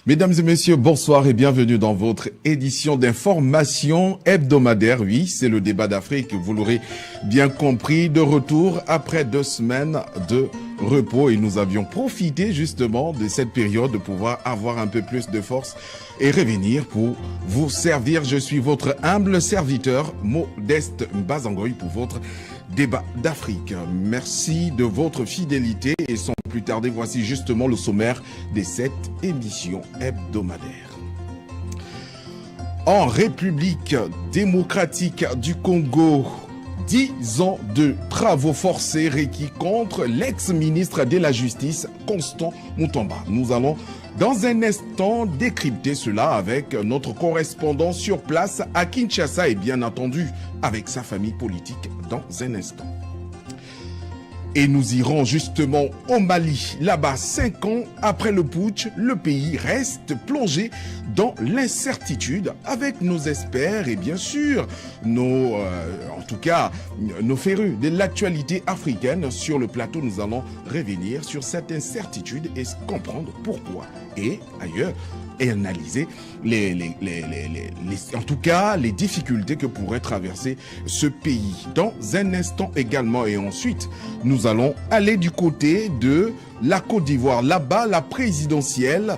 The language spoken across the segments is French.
Mesdames et messieurs, bonsoir et bienvenue dans votre édition d'information hebdomadaire. Oui, c'est le débat d'Afrique, vous l'aurez bien compris, de retour après 2 semaines de repos et nous avions profité justement de cette période de pouvoir avoir un peu plus de force et revenir pour vous servir. Je suis votre humble serviteur, Modeste Mbazangoy, pour votre débat d'Afrique. Merci de votre fidélité et sans plus tarder, voici justement le sommaire de cette émission hebdomadaire. En République démocratique du Congo, 10 ans de travaux forcés requis contre l'ex-ministre de la Justice, Constant Mutamba. Nous allons dans un instant décrypter cela avec notre correspondant sur place à Kinshasa et bien entendu avec sa famille politique dans un instant. Et nous irons justement au Mali. Là-bas, 5 ans après le putsch, le pays reste plongé dans l'incertitude avec nos experts et bien sûr nos férus de l'actualité africaine. Sur le plateau, nous allons revenir sur cette incertitude et comprendre pourquoi. Et ailleurs, et analyser les difficultés que pourrait traverser ce pays. Dans un instant également et ensuite, nous allons aller du côté de la Côte d'Ivoire. Là-bas, la présidentielle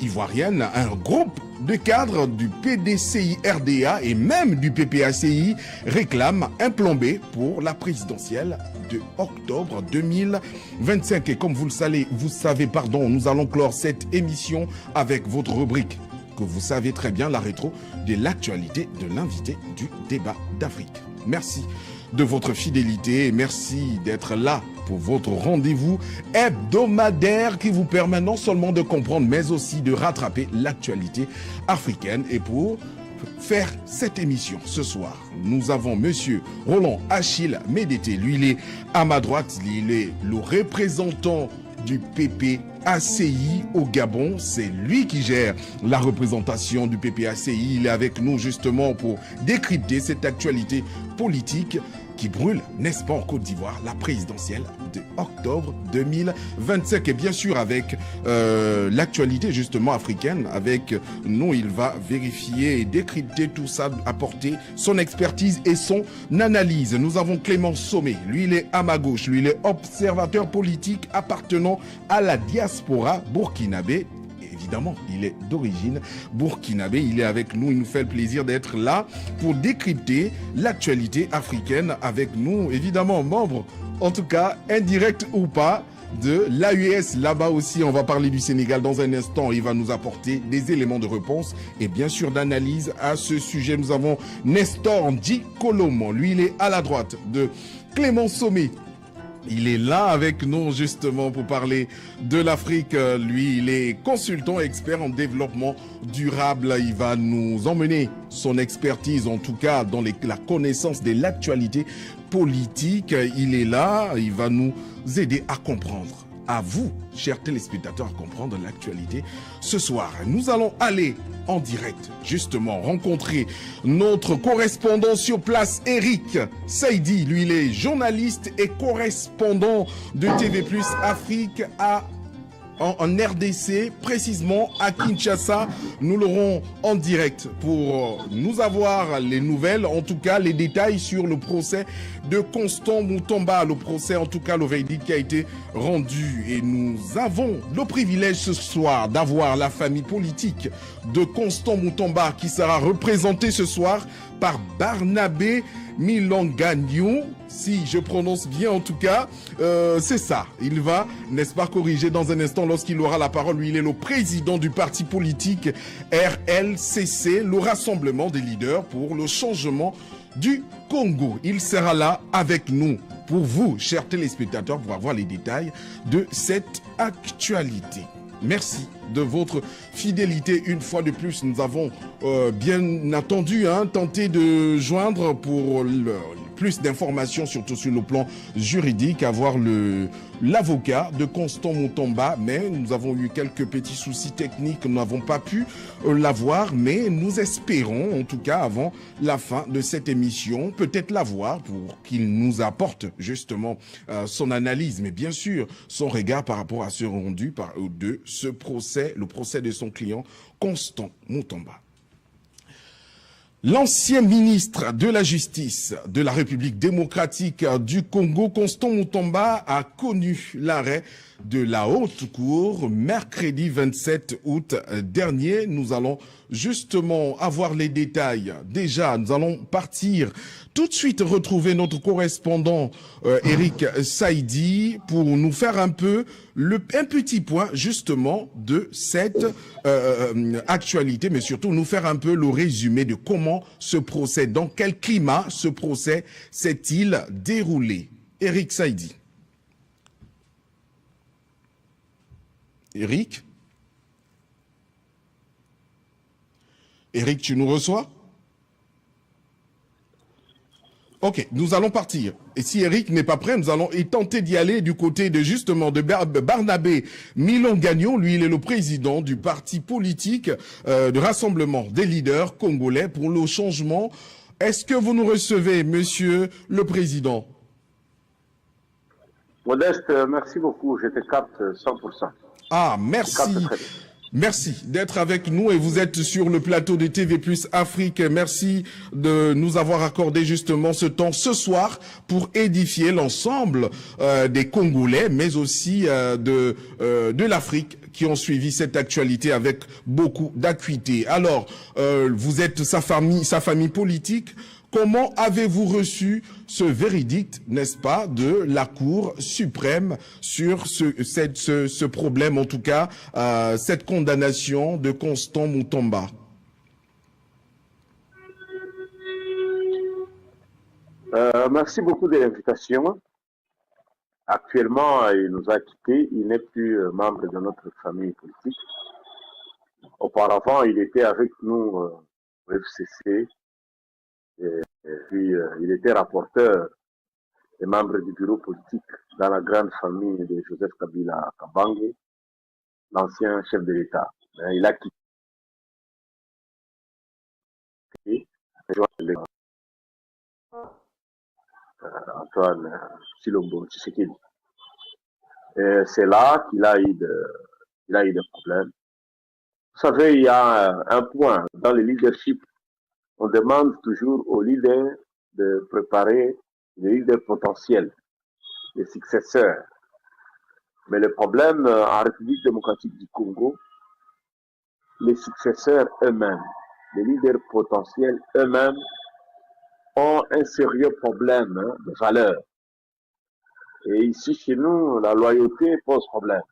ivoirienne, un groupe de cadres du PDCI-RDA et même du PPACI réclame un plan B pour la présidentielle de octobre 2025. Et comme vous savez, nous allons clore cette émission avec votre rubrique que vous savez très bien, la rétro de l'actualité de l'invité du débat d'Afrique. Merci de votre fidélité et merci d'être là pour votre rendez-vous hebdomadaire qui vous permet non seulement de comprendre mais aussi de rattraper l'actualité africaine. Et pour faire cette émission ce soir, nous avons monsieur Roland Achille Médété. Lui, il est à ma droite, il est le représentant du PPACI au Gabon. C'est lui qui gère la représentation du PPACI. Il est avec nous justement pour décrypter cette actualité politique qui brûle, n'est-ce pas, en Côte d'Ivoire, la présidentielle de octobre 2025. Et bien sûr, avec l'actualité justement africaine, avec nous, il va vérifier et décrypter tout ça, apporter son expertise et son analyse. Nous avons Clément Sommet, lui il est à ma gauche, lui il est observateur politique appartenant à la diaspora burkinabé. Évidemment, il est d'origine burkinabé. Il est avec nous. Il nous fait le plaisir d'être là pour décrypter l'actualité africaine avec nous. Évidemment, membre, en tout cas, indirect ou pas, de l'AUS. Là-bas aussi, on va parler du Sénégal dans un instant. Il va nous apporter des éléments de réponse et bien sûr d'analyse à ce sujet. Nous avons Nestor Ndi Kolomo. Lui, il est à la droite de Clément Sommet. Il est là avec nous justement pour parler de l'Afrique. Lui, il est consultant expert en développement durable. Il va nous emmener son expertise, en tout cas dans la connaissance de l'actualité politique. Il est là, il va nous aider à comprendre. À vous, chers téléspectateurs, à comprendre l'actualité. Ce soir, nous allons aller en direct, justement, rencontrer notre correspondant sur place, Eric Saïdi. Lui, il est journaliste et correspondant de TV+ Afrique en RDC, précisément à Kinshasa. Nous l'aurons en direct pour nous avoir les nouvelles, en tout cas les détails sur le procès de Constant Mutamba, le procès, en tout cas le verdict qui a été rendu. Et nous avons le privilège ce soir d'avoir la famille politique de Constant Mutamba qui sera représentée ce soir par Barnabé Milongagnou, si je prononce bien en tout cas, c'est ça. Il va, n'est-ce pas, corriger dans un instant lorsqu'il aura la parole. Lui, il est le président du parti politique RLCC, le Rassemblement des leaders pour le changement du Congo. Il sera là avec nous pour vous, chers téléspectateurs, pour avoir les détails de cette actualité. Merci de votre fidélité. Une fois de plus, nous avons bien entendu tenté de joindre pour plus d'informations, surtout sur le plan juridique, avoir l'avocat de Constant Mutomba, mais nous avons eu quelques petits soucis techniques, nous n'avons pas pu l'avoir, mais nous espérons, en tout cas avant la fin de cette émission, peut-être l'avoir pour qu'il nous apporte justement son analyse, mais bien sûr son regard par rapport à ce rendu de ce procès, le procès de son client Constant Mutomba. L'ancien ministre de la Justice de la République démocratique du Congo, Constant Mutomba, a connu l'arrêt de la Haute Cour mercredi 27 août dernier. Nous allons justement avoir les détails. Déjà, nous allons partir tout de suite retrouver notre correspondant Eric Saïdi pour nous faire un petit point justement de cette actualité, mais surtout nous faire un peu le résumé de comment ce procès, dans quel climat ce procès s'est-il déroulé. Eric Saïdi. Eric? Eric, tu nous reçois? Ok, nous allons partir. Et si Eric n'est pas prêt, nous allons tenter d'y aller du côté de justement de Barnabé Milon-Gagnon. Lui, il est le président du parti politique de rassemblement des leaders congolais pour le changement. Est-ce que vous nous recevez, monsieur le président? Modeste, merci beaucoup. Je te capte 100%. Ah, merci. Merci d'être avec nous et vous êtes sur le plateau de TV Plus Afrique. Merci de nous avoir accordé justement ce temps ce soir pour édifier l'ensemble des Congolais, mais aussi de l'Afrique qui ont suivi cette actualité avec beaucoup d'acuité. Alors, vous êtes sa famille politique. Comment avez-vous reçu ce verdict, n'est-ce pas, de la Cour suprême sur ce problème, en tout cas, cette condamnation de Constant Mutomba? Merci beaucoup de l'invitation. Actuellement, il nous a quittés. Il n'est plus membre de notre famille politique. Auparavant, il était avec nous au FCC. Et puis, il était rapporteur et membre du bureau politique dans la grande famille de Joseph Kabila Kabange, l'ancien chef de l'État. Il a quitté Antoine Chilombo Tshisekedi. C'est là qu'il a eu des problèmes. Vous savez, il y a un point dans le leadership. On demande toujours aux leaders de préparer les leaders potentiels, les successeurs. Mais le problème en République démocratique du Congo, les successeurs eux-mêmes, les leaders potentiels eux-mêmes ont un sérieux problème de valeur. Et ici, chez nous, la loyauté pose problème.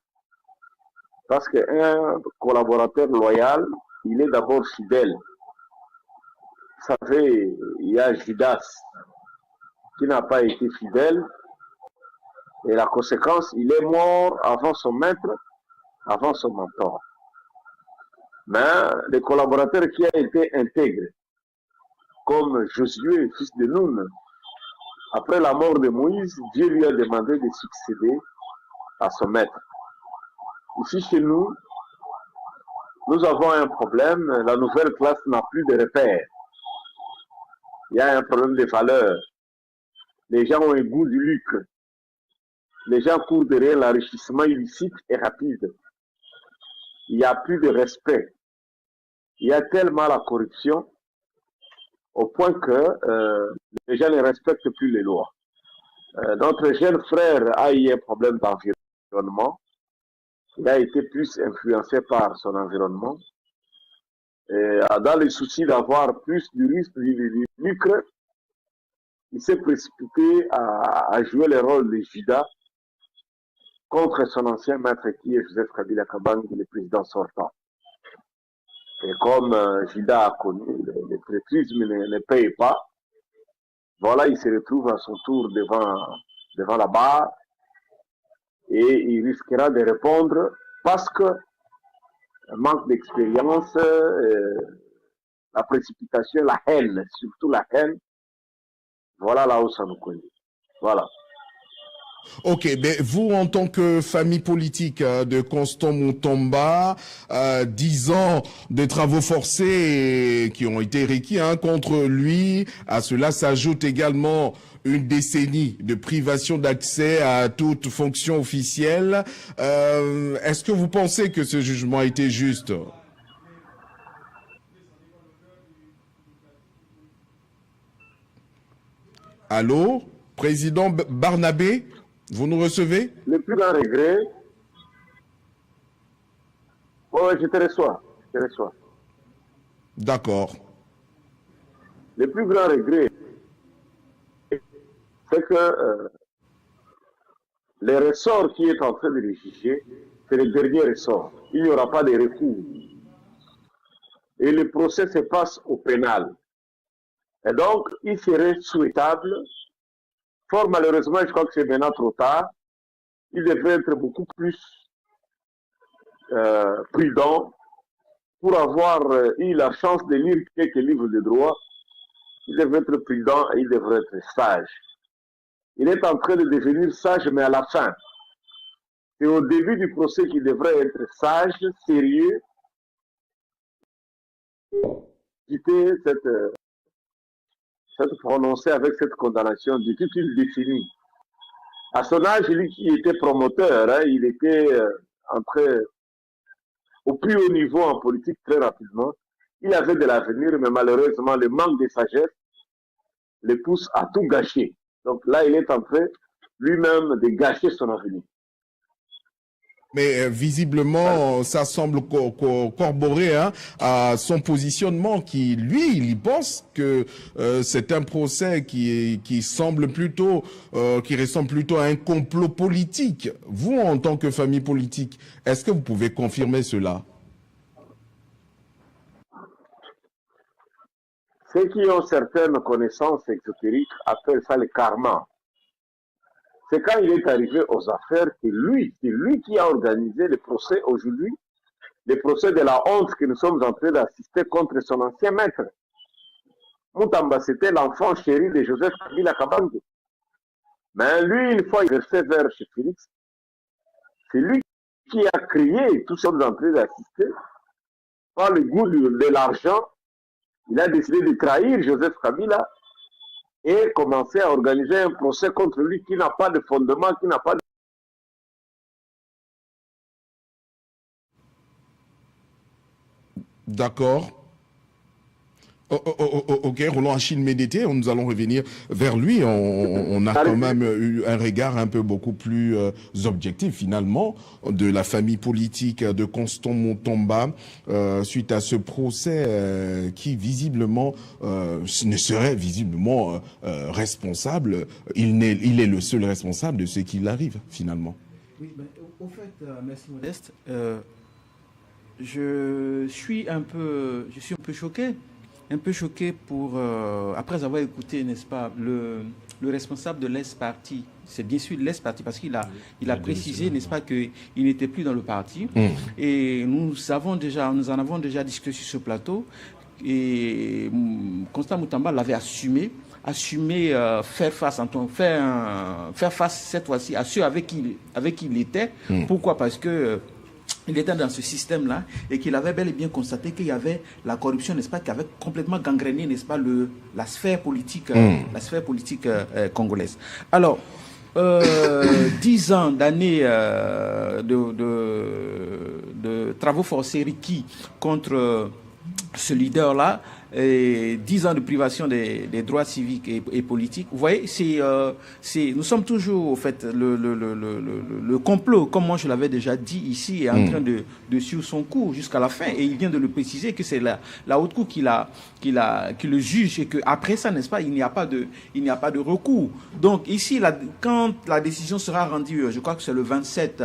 Parce qu'un collaborateur loyal, il est d'abord fidèle. Vous savez, il y a Judas qui n'a pas été fidèle et la conséquence, il est mort avant son maître, avant son mentor. Mais le collaborateur qui a été intègre, comme Josué, fils de Nun, après la mort de Moïse, Dieu lui a demandé de succéder à son maître. Ici chez nous, nous avons un problème, la nouvelle classe n'a plus de repères. Il y a un problème de valeur. Les gens ont un goût du lucre. Les gens courent derrière l'enrichissement illicite et rapide. Il n'y a plus de respect. Il y a tellement la corruption au point que les gens ne respectent plus les lois. Notre jeune frère a eu un problème d'environnement. Il a été plus influencé par son environnement. Et dans le souci d'avoir plus du risque du lucre, il s'est précipité à jouer le rôle de Judas contre son ancien maître qui est Joseph Kabila Kabange, le président sortant. Et comme Judas a connu, le traîtrisme ne paye pas, voilà, il se retrouve à son tour devant la barre et il risquera de répondre parce que manque d'expérience, la précipitation, la haine, surtout la haine, Voilà là où ça nous conduit. Voilà. Ok, mais vous, en tant que famille politique de Constant Moutamba, 10 ans de travaux forcés qui ont été requis contre lui, à cela s'ajoute également une décennie de privation d'accès à toute fonction officielle. Est-ce que vous pensez que ce jugement a été juste? Allô, président Barnabé, vous nous recevez? Le plus grand regret, oui, je te reçois, je te reçois. D'accord. Le plus grand regret, c'est que le ressort qui est en train de le juger, c'est le dernier ressort. Il n'y aura pas de recours. Et le procès se passe au pénal. Et donc, il serait souhaitable, fort malheureusement, je crois que c'est maintenant trop tard, il devrait être beaucoup plus prudent pour avoir eu la chance de lire quelques livres de droit. Il devrait être prudent et il devrait être sage. Il est en train de devenir sage, mais à la fin. C'est au début du procès qu'il devrait être sage, sérieux, quitter cette prononcée avec cette condamnation de toute une décennie. À son âge, lui qui était promoteur, il était entré au plus haut niveau en politique très rapidement. Il avait de l'avenir, mais malheureusement, le manque de sagesse le pousse à tout gâcher. Donc là, il est en train lui-même de gâcher son avenir. Mais visiblement, ça semble corroborer à son positionnement qui, lui, il pense que c'est un procès qui semble plutôt, qui ressemble plutôt à un complot politique. Vous, en tant que famille politique, est-ce que vous pouvez confirmer cela? Ceux qui ont certaines connaissances exotériques appellent ça le karma. C'est quand il est arrivé aux affaires que c'est lui qui a organisé le procès aujourd'hui, le procès de la honte que nous sommes en train d'assister contre son ancien maître. Moutamba, c'était l'enfant chéri de Joseph Kabila Kabange. Mais lui, une fois il versé vers chez Félix, c'est lui qui a créé tout ce que nous sommes en train d'assister. Par le goût de l'argent, il a décidé de trahir Joseph Kabila et commencer à organiser un procès contre lui qui n'a pas de fondement, qui n'a pas de... D'accord. Ok, Roland Achille Médété, nous allons revenir vers lui. On a quand même eu un regard un peu beaucoup plus objectif finalement de la famille politique de Constant Moutamba suite à ce procès qui visiblement ne serait visiblement responsable. Il est le seul responsable de ce qui arrive finalement. Oui, ben, au fait, merci Modeste. Je suis un peu choqué. Un peu choqué après avoir écouté, n'est-ce pas, le responsable de l'Est-Parti. C'est bien sûr de l'Est-Parti parce qu'il a précisé, n'est-ce pas, qu'il n'était plus dans le parti. Et nous en avons déjà discuté sur ce plateau. Et Constant Moutamba l'avait assumé faire face cette fois-ci à ceux avec qui il était. Pourquoi? Parce que il était dans ce système-là et qu'il avait bel et bien constaté qu'il y avait la corruption, n'est-ce pas, qui avait complètement gangréné, n'est-ce pas, la sphère politique, congolaise. Alors, 10 ans d'années de travaux forcés requis contre ce leader-là, et 10 ans de privation des droits civiques et politiques. Vous voyez, nous sommes toujours, au fait, le complot, comme moi je l'avais déjà dit ici, est en train de suivre son cours jusqu'à la fin. Et il vient de le préciser que c'est la haute cour qui le juge et qu'après ça, n'est-ce pas, il n'y a pas de recours. Donc ici, quand la décision sera rendue, je crois que c'est le 27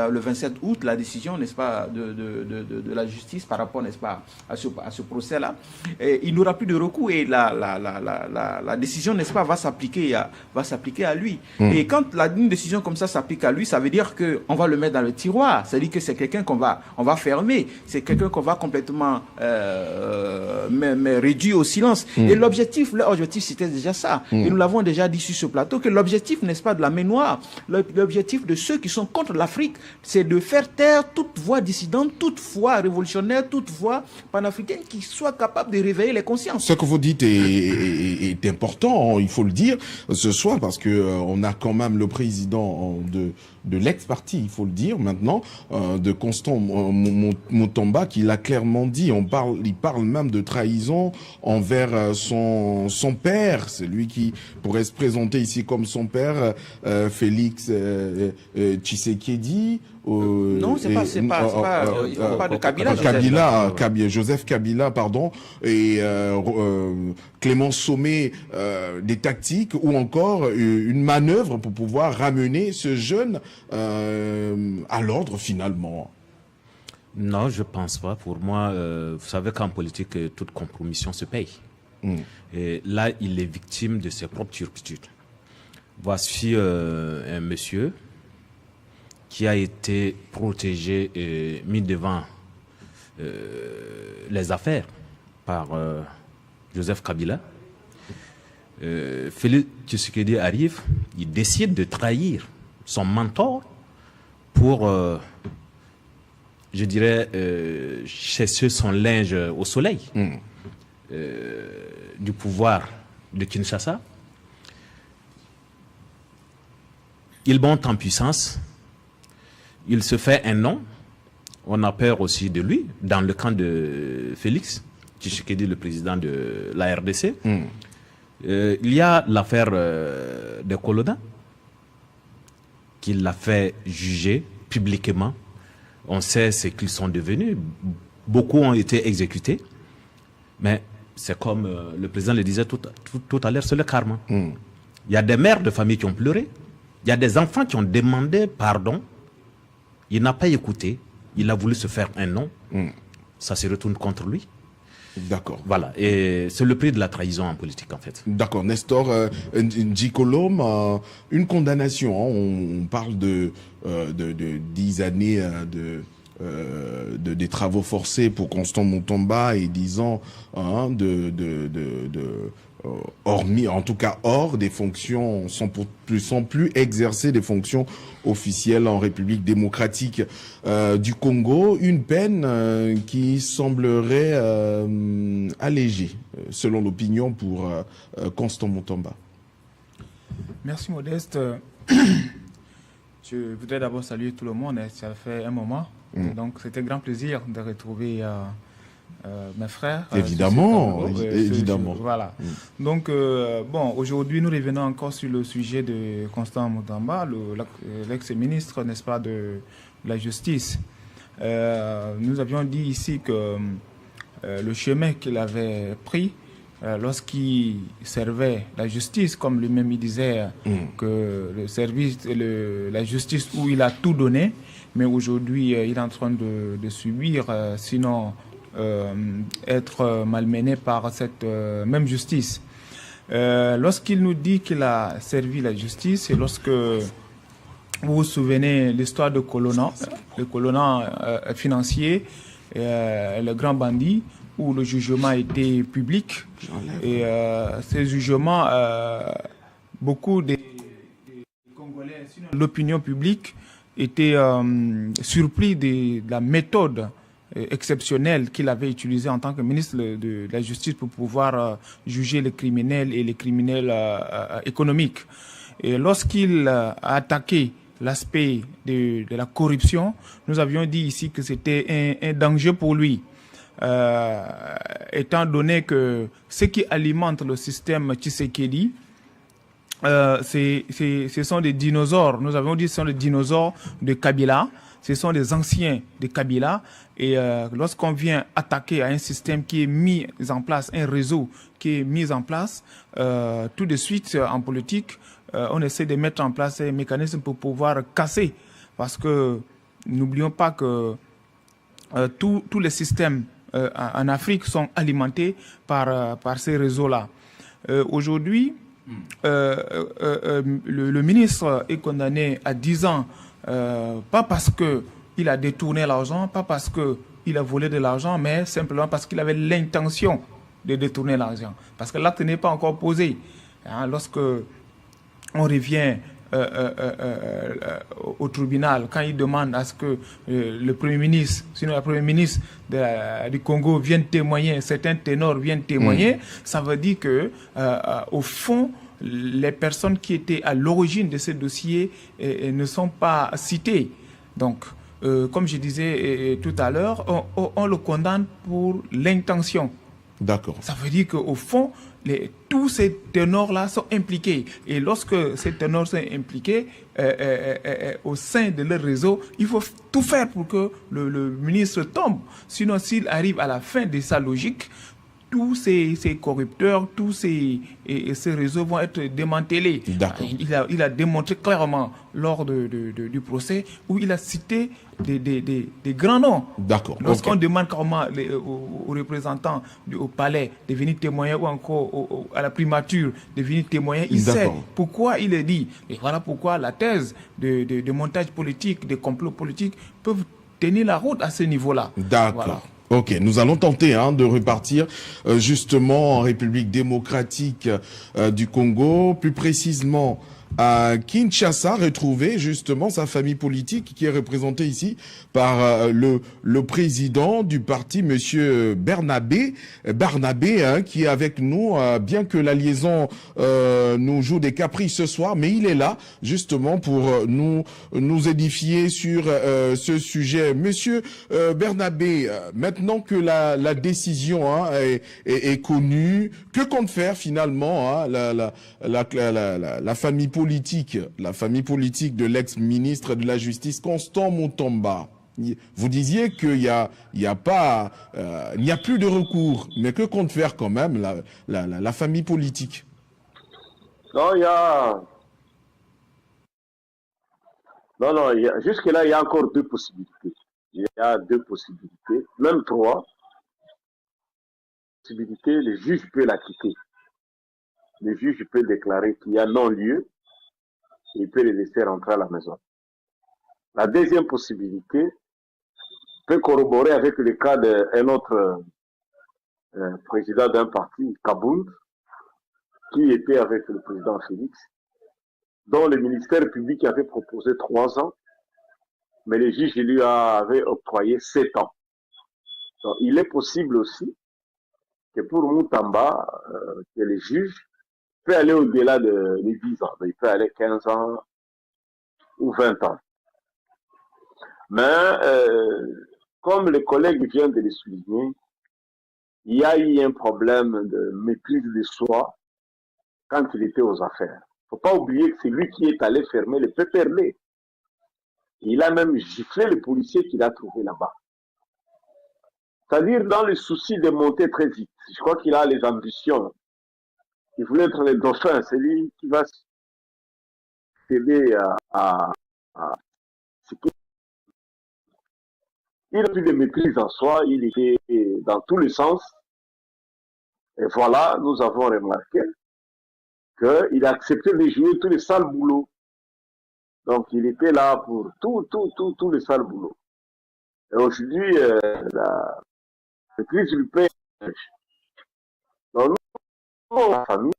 août, la décision, n'est-ce pas, de la justice par rapport, n'est-ce pas, à ce procès-là, il n'aura plus de recours et la décision, n'est-ce pas, va s'appliquer à lui. Et quand une décision comme ça s'applique à lui, ça veut dire qu'on va le mettre dans le tiroir. Ça veut dire que c'est quelqu'un qu'on va fermer. C'est quelqu'un qu'on va complètement mais réduire au silence. Et leur objectif, c'était déjà ça. Et nous l'avons déjà dit sur ce plateau, que l'objectif, n'est-ce pas, de la main noire, l'objectif de ceux qui sont contre l'Afrique, c'est de faire taire toute voix dissidente, toute voix révolutionnaire, toute voix panafricaine qui soit capable de réveiller les consciences. Ce que vous dites est important, il faut le dire ce soir, parce que on a quand même le président de l'ex-parti, il faut le dire maintenant, de Constant Mutamba, qui l'a clairement dit. Il parle même de trahison envers son père, c'est lui qui pourrait se présenter ici comme son père, Félix Tshisekedi. Non, il ne faut pas de Kabila. Joseph Kabila, pardon, et Clément Sommet, des tactiques ou encore une manœuvre pour pouvoir ramener ce jeune à l'ordre finalement. Non, je pense pas. Pour moi, vous savez qu'en politique, toute compromission se paye. Et là, il est victime de ses propres turpitudes. Voici un monsieur qui a été protégé et mis devant les affaires par Joseph Kabila. Félix Tshisekedi arrive, il décide de trahir son mentor pour, je dirais, chasser son linge au soleil du pouvoir de Kinshasa. Il monte en puissance. Il se fait un nom, on a peur aussi de lui, dans le camp de Félix Tshisekedi, le président de la RDC. Il y a l'affaire de Koloda, qu'il l'a fait juger publiquement. On sait ce qu'ils sont devenus. Beaucoup ont été exécutés, mais c'est comme le président le disait tout à l'heure, c'est le karma. Il y a des mères de famille qui ont pleuré, il y a des enfants qui ont demandé pardon. Il n'a pas écouté, il a voulu se faire un nom, ça se retourne contre lui. D'accord. Voilà, et c'est le prix de la trahison en politique en fait. D'accord, Nestor Njikolom, une condamnation, hein, on parle de 10 années des travaux forcés pour Constant Mutamba et 10 ans hormis, en tout cas hors des fonctions, sans plus exercer des fonctions officielles en République démocratique du Congo, une peine qui semblerait allégée, selon l'opinion, pour Constant Mutamba. Merci Modeste. Je voudrais d'abord saluer tout le monde, ça fait un moment, donc c'était un grand plaisir de retrouver mes frères. Évidemment, évidemment. Voilà. Donc, bon, aujourd'hui, nous revenons encore sur le sujet de Constant Mutamba, l'ex-ministre, n'est-ce pas, de la Justice. Nous avions dit ici que le chemin qu'il avait pris lorsqu'il servait la justice, comme lui-même il disait, que le service, la justice où il a tout donné, mais aujourd'hui, il est en train de subir, sinon être malmené par cette même justice. Lorsqu'il nous dit qu'il a servi la justice, et lorsque vous vous souvenez l'histoire de Colonna, le Colonna financier, le grand bandit, où le jugement a été public, et ces jugements, beaucoup des Congolais, sinon l'opinion publique, étaient surpris de la méthode exceptionnel qu'il avait utilisé en tant que ministre de la Justice pour pouvoir juger les criminels et les criminels économiques. Et lorsqu'il a attaqué l'aspect de la corruption, nous avions dit ici que c'était un danger pour lui, étant donné que ce qui alimente le système Tshisekedi, ce sont des dinosaures. Nous avons dit que ce sont des dinosaures de Kabila. Ce sont des anciens de Kabila. Et lorsqu'on vient attaquer à un système qui est mis en place, un réseau qui est mis en place, tout de suite en politique, on essaie de mettre en place un mécanisme pour pouvoir casser. Parce que n'oublions pas que tous les systèmes en Afrique sont alimentés par ces réseaux-là. Aujourd'hui, le ministre est condamné à 10 ans, pas parce qu'il a détourné l'argent, pas parce qu'il a volé de l'argent, mais simplement parce qu'il avait l'intention de détourner l'argent. Parce que l'acte n'est pas encore posé. Hein, lorsque on revient au tribunal, quand il demande à ce que le Premier ministre, sinon la Première ministre du Congo vienne témoigner, certains ténors viennent témoigner, ça veut dire que au fond, les personnes qui étaient à l'origine de ce dossier ne sont pas citées. Donc, comme je disais tout à l'heure, on le condamne pour l'intention. D'accord. Ça veut dire qu'au fond, tous ces ténors-là sont impliqués. Et lorsque ces ténors sont impliqués au sein de leur réseau, il faut tout faire pour que le ministre tombe. Sinon, s'il arrive à la fin de sa logique, tous ces corrupteurs, tous ces réseaux vont être démantelés. Il a démontré clairement lors du procès où il a cité des grands noms. D'accord. Lorsqu'on demande comment aux représentants au palais de venir témoigner ou encore à la primature de venir témoigner, il sait pourquoi il est dit. Et voilà pourquoi la thèse de montage politique, de complot politique peuvent tenir la route à ce niveau-là. D'accord. Voilà. Ok, nous allons tenter de repartir justement en République démocratique du Congo, plus précisément à Kinshasa, retrouver justement sa famille politique qui est représentée ici par le président du parti, monsieur Barnabé, qui est avec nous, bien que la liaison nous joue des caprices ce soir, mais il est là justement pour nous édifier sur ce sujet. Monsieur Barnabé, maintenant que la décision est connue, que compte faire finalement la famille politique de l'ex-ministre de la Justice Constant Mutamba? Vous disiez qu'il n'y a plus de recours, mais que compte faire quand même la famille politique? Non, jusque-là, il y a encore deux possibilités. Il y a deux possibilités, même trois possibilités. Le juge peut l'acquitter. Le juge peut déclarer qu'il y a non-lieu et il peut les laisser rentrer à la maison. La deuxième possibilité peut corroborer avec le cas d'un autre président d'un parti, Kabound, qui était avec le président Félix, dont le ministère public avait proposé 3 ans, mais le juge lui avait octroyé 7 ans. Donc, il est possible aussi que pour Mutamba, que le juge peut aller au-delà de 10 ans. Il peut aller 15 ans ou 20 ans. Mais, comme le collègue vient de le souligner, il y a eu un problème de maîtrise de soi quand il était aux affaires. Il ne faut pas oublier que c'est lui qui est allé fermer le PPRD. Il a même giflé le policier qu'il a trouvé là-bas. C'est-à-dire dans le souci de monter très vite. Je crois qu'il a les ambitions. Il voulait être le dauphin, c'est lui qui va s'aider à ce qu'il... Il a plus de maîtrise en soi, il était dans tous les sens. Et voilà, nous avons remarqué qu'il a accepté de jouer tous les sales boulots. Donc il était là pour tous les sales boulots. Et aujourd'hui, la maîtrise lui paye. Donc nous, la famille,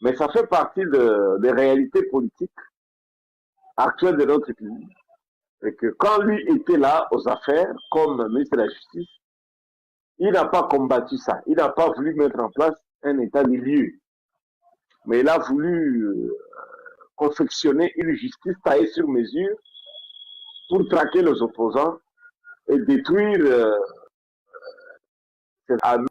mais ça fait partie des réalités politiques actuelles de notre pays. Et que quand lui était là aux affaires, comme ministre de la Justice, il n'a pas combattu ça. Il n'a pas voulu mettre en place un état des lieux. Mais il a voulu confectionner une justice taillée sur mesure pour traquer les opposants et détruire ses amis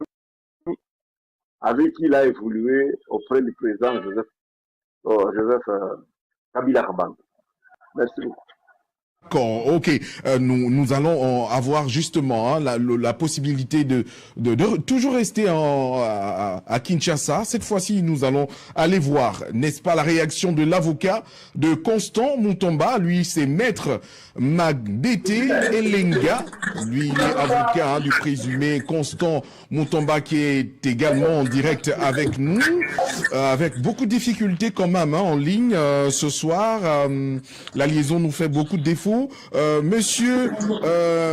avec qui il a évolué auprès du président Joseph Kabila Kabang. Merci beaucoup. D'accord, ok. Nous allons avoir justement la possibilité de toujours rester à Kinshasa. Cette fois-ci, nous allons aller voir, n'est-ce pas, la réaction de l'avocat de Constant Mutomba. Lui, c'est Maître Magbete Elenga. Lui, il est avocat du présumé Constant Mutomba, qui est également en direct avec nous, avec beaucoup de difficultés quand même en ligne ce soir. La liaison nous fait beaucoup de défauts. Monsieur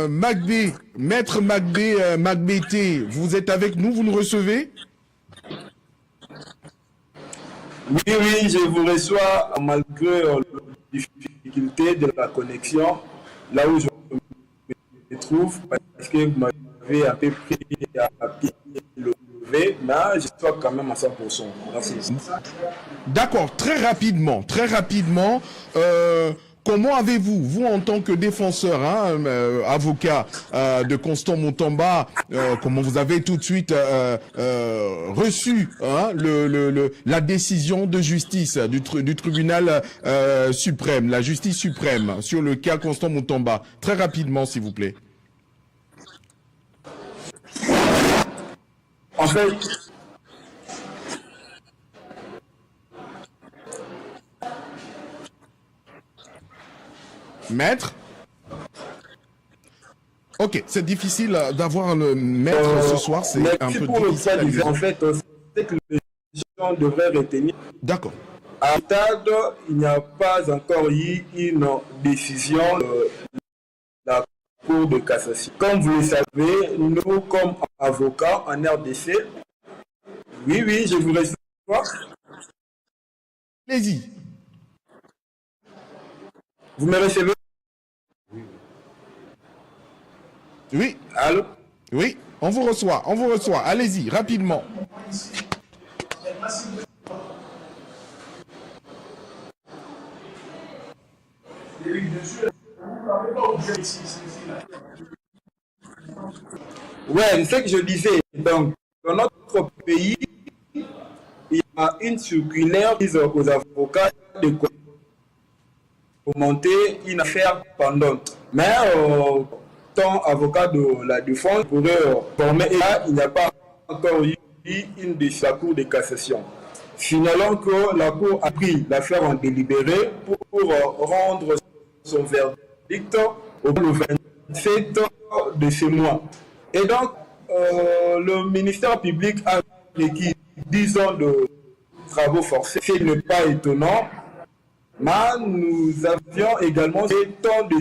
Magbe, Maître Magbete, vous êtes avec nous, vous nous recevez? Oui, je vous reçois malgré les difficultés de la connexion, là où je me trouve, parce que vous m'avez un peu pris à pied levé, mais je suis quand même à 100%. Merci. D'accord, très rapidement, comment avez-vous, vous en tant que défenseur, avocat de Constant Mutomba, comment vous avez tout de suite reçu la décision de justice du tribunal suprême, la justice suprême sur le cas Constant Mutomba? Très rapidement, s'il vous plaît. En fait, Maître? Ok, c'est difficile d'avoir le maître ce soir, c'est un peu difficile. En fait, c'est que les gens devraient retenir. D'accord. À ce stade, il n'y a pas encore eu une décision de la Cour de cassation. Comme vous le savez, nous, comme avocats en RDC, oui, je vous reçois. Allez-y. Vous me recevez? Oui. Allô? Oui, on vous reçoit. Allez-y, rapidement. Ouais, c'est ce que je disais. Donc, dans notre pays, il y a une circulaire mise aux avocats de commenter une affaire pendante. Mais tant avocat de la défense pourrait former, et là, il n'y a pas encore eu une décision de la Cour de cassation. Signalant que la Cour a pris l'affaire en délibéré pour rendre son verdict au 27 de ce mois. Et donc, le ministère public a requis 10 ans de travaux forcés. Ce n'est pas étonnant, mais nous avions également tant de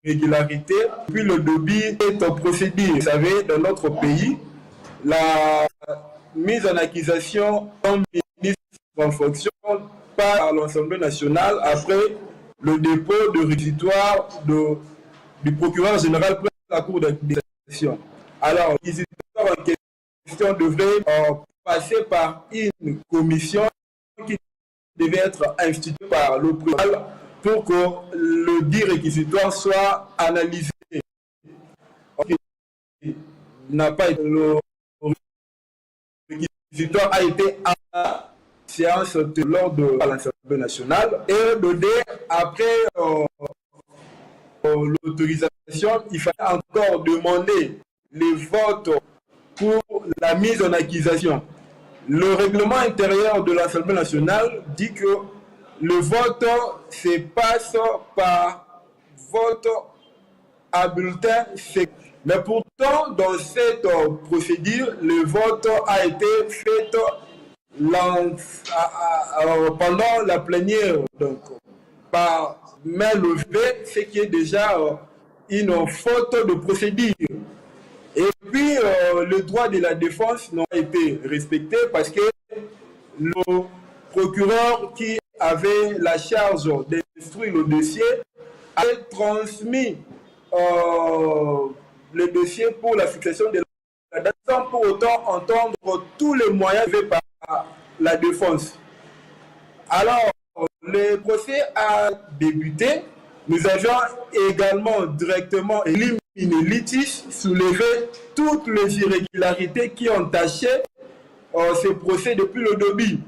irrégularités. Puis le débit est en procédure. Vous savez, dans notre pays, la mise en accusation d'un ministre en fonction par l'Assemblée nationale après le dépôt de réquisitoire du procureur général près de la Cour de cassation. Alors, les réquisitoires en question devraient passer par une commission qui devait être instituée par le procureur pour que le dit réquisitoire soit analysé. N'a pas été, le réquisitoire a été à la séance lors de l'Assemblée nationale et le dé après l'autorisation, il fallait encore demander les votes pour la mise en accusation. Le règlement intérieur de l'Assemblée nationale dit que le vote se passe par vote à bulletin secret. Mais pourtant, dans cette procédure, le vote a été fait pendant la plénière, donc par main levée, ce qui est déjà une faute de procédure. Et puis, le droit de la défense n'a pas été respecté parce que le procureur qui avait la charge d'instruire le dossier a transmis le dossier pour la fixation de la date sans pour autant entendre tous les moyens faits par la défense. Alors, le procès a débuté. Nous avions également directement éliminé les litiges, soulevé toutes les irrégularités qui ont taché ce procès depuis le début.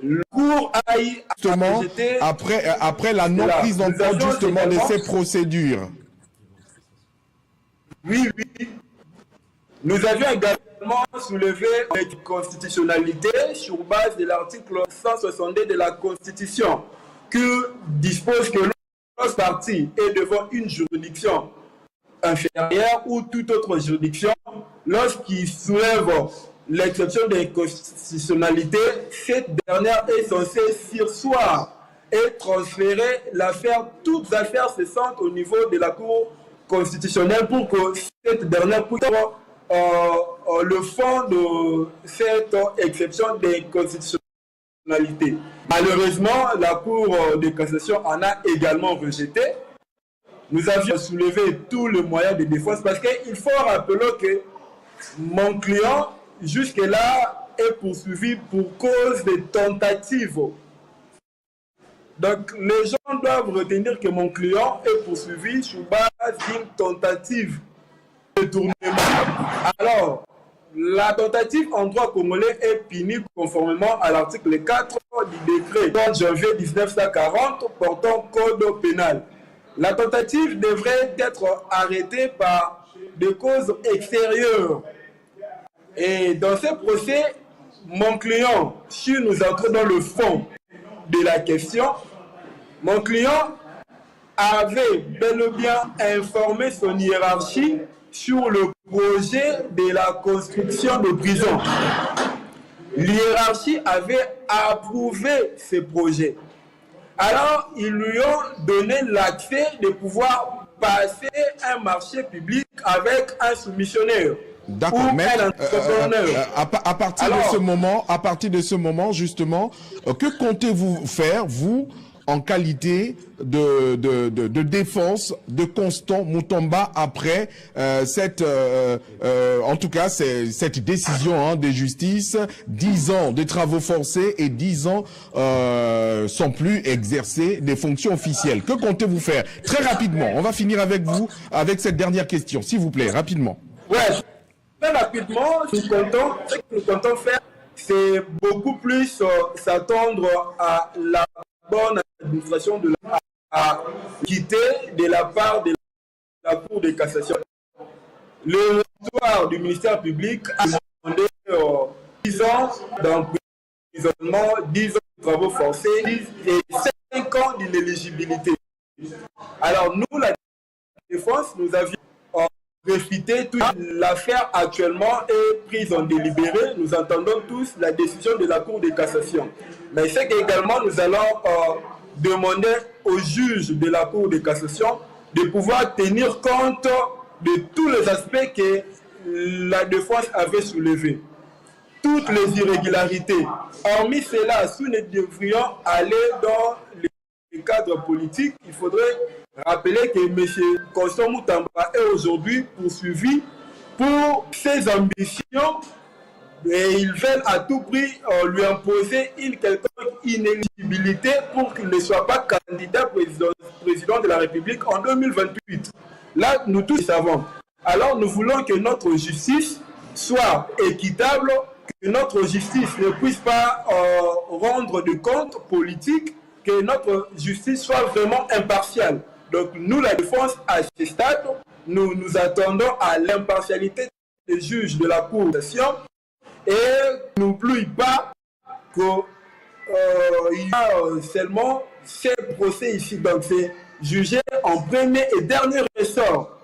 Le Cour aille Justement, rejeter. après la non prise en compte justement de ces procédures. Oui. Nous avions également soulevé la constitutionnalité sur base de l'article 162 de la Constitution, qui dispose que lorsque partie est devant une juridiction inférieure ou toute autre juridiction, lorsqu'il soulève l'exception de constitutionnalité, cette dernière est censée surseoir et transférer toutes affaires cessantes au niveau de la Cour constitutionnelle pour que cette dernière puisse le fond de cette exception de constitutionnalité. Malheureusement, la Cour de cassation en a également rejeté. Nous avions soulevé tous les moyens de défense parce qu'il faut rappeler que mon client, jusque-là, est poursuivi pour cause de tentative. Donc, les gens doivent retenir que mon client est poursuivi sur base d'une tentative de détournement. Alors, la tentative en droit congolais est punie conformément à l'article 4 du décret 30 janvier 1940 portant code pénal. La tentative devrait être arrêtée par des causes extérieures. Et dans ce procès, mon client, si nous entrons dans le fond de la question, mon client avait bel et bien informé son hiérarchie sur le projet de la construction de prison. L'hiérarchie avait approuvé ce projet. Alors, ils lui ont donné l'accès de pouvoir passer un marché public avec un soumissionnaire. D'accord, mais à partir de ce moment, justement, que comptez-vous faire, vous, en qualité de défense de Constant Mutamba après cette décision de justice, 10 ans de travaux forcés et 10 ans sans plus exercer des fonctions officielles. Que comptez-vous faire? Très rapidement, on va finir avec vous, avec cette dernière question, s'il vous plaît, rapidement. Ouais, très rapidement, ce que nous comptons faire, c'est beaucoup plus s'attendre à la bonne administration de à quitter de la part de la Cour de cassation. Le territoire du ministère public a demandé 10 ans d'emprisonnement, 10 ans de travaux forcés et 5 ans d'inéligibilité. Alors nous, la défense, nous avions réfuté toute l'affaire actuellement est prise en délibéré. Nous entendons tous la décision de la Cour de cassation. Mais c'est qu'également nous allons demander aux juges de la Cour de cassation de pouvoir tenir compte de tous les aspects que la défense avait soulevés. Toutes les irrégularités. Hormis cela, si nous devrions aller dans les cadres politiques, il faudrait rappeler que M. Constant Mutamba est aujourd'hui poursuivi pour ses ambitions et ils veulent à tout prix lui imposer une quelconque inéligibilité pour qu'il ne soit pas candidat président de la République en 2028. Là, nous tous savons. Alors, nous voulons que notre justice soit équitable, que notre justice ne puisse pas rendre de comptes politiques, que notre justice soit vraiment impartiale. Donc, nous, la défense, à ce stade, nous attendons à l'impartialité des juges de la Cour de cassation et n'oublions pas qu'il y a seulement ces procès ici. Donc, c'est jugé en premier et dernier ressort.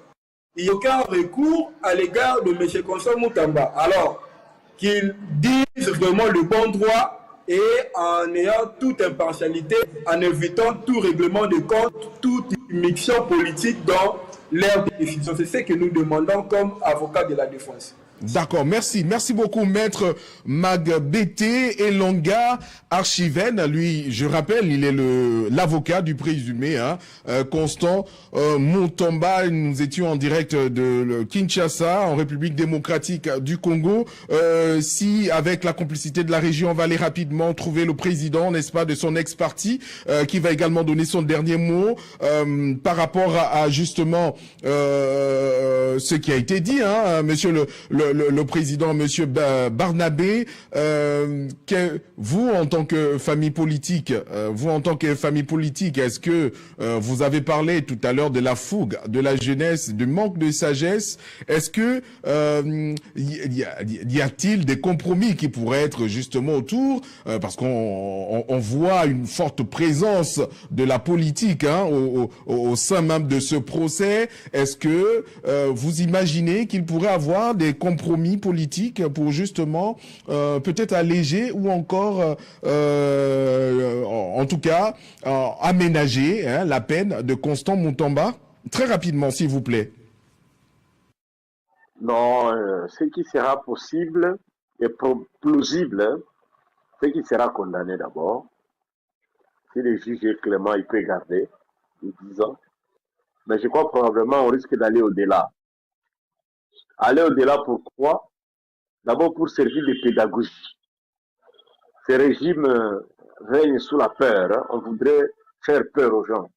Il n'y a aucun recours à l'égard de M. Constant Mutamba. Alors, qu'il dise vraiment le bon droit et en ayant toute impartialité, en évitant tout règlement de compte, toute immixtion politique dans leur décision. C'est ce que nous demandons comme avocat de la défense. D'accord, merci. Merci beaucoup, Maître Magbete Elonga Archiven. Lui, je rappelle, il est l'avocat du présumé, Constant Mutamba. Nous étions en direct de Kinshasa, en République démocratique du Congo. Si, avec la complicité de la région, on va aller rapidement trouver le président, n'est-ce pas, de son ex-parti, qui va également donner son dernier mot par rapport à justement ce qui a été dit, monsieur le président, Monsieur Barnabé, vous en tant que famille politique, est-ce que vous avez parlé tout à l'heure de la fougue, de la jeunesse, du manque de sagesse? Est-ce que y a-t-il des compromis qui pourraient être justement autour, parce qu'on voit une forte présence de la politique au sein même de ce procès. Est-ce que vous imaginez qu'il pourrait avoir des compromis politiques pour justement peut-être alléger ou encore en tout cas aménager la peine de Constant Moutamba? Très rapidement, s'il vous plaît. Non, ce qui sera possible et plausible, c'est qu'il sera condamné d'abord. Si le juge est clément, il peut garder les 10 ans. Mais je crois probablement on risque d'aller au-delà. Aller au-delà, pourquoi? D'abord pour servir de pédagogie. Ce régime règne sous la peur. On voudrait faire peur aux gens.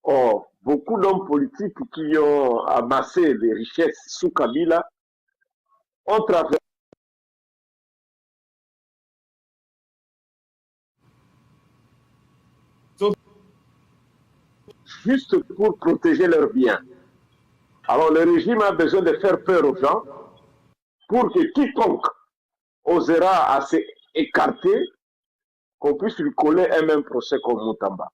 Or, beaucoup d'hommes politiques qui ont amassé des richesses sous Kabila ont traversé juste pour protéger leurs biens. Alors le régime a besoin de faire peur aux gens pour que quiconque osera à s'écarter, qu'on puisse lui coller un même procès comme Moutamba.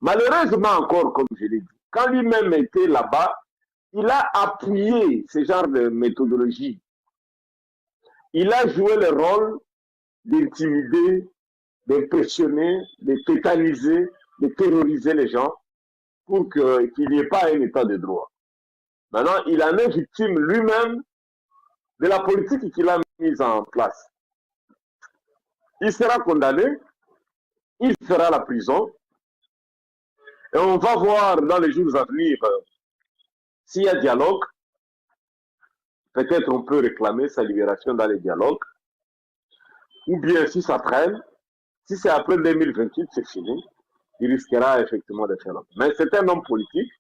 Malheureusement encore, comme je l'ai dit, quand lui-même était là-bas, il a appuyé ce genre de méthodologie. Il a joué le rôle d'intimider, d'impressionner, de tétaniser, de terroriser les gens pour qu'il n'y ait pas un état de droit. Maintenant, il en est victime lui-même de la politique qu'il a mise en place. Il sera condamné, il fera la prison, et on va voir dans les jours à venir s'il y a dialogue. Peut-être on peut réclamer sa libération dans les dialogues, ou bien si ça traîne, si c'est après 2028, c'est fini, il risquera effectivement de faire l'autre. Mais c'est un homme politique.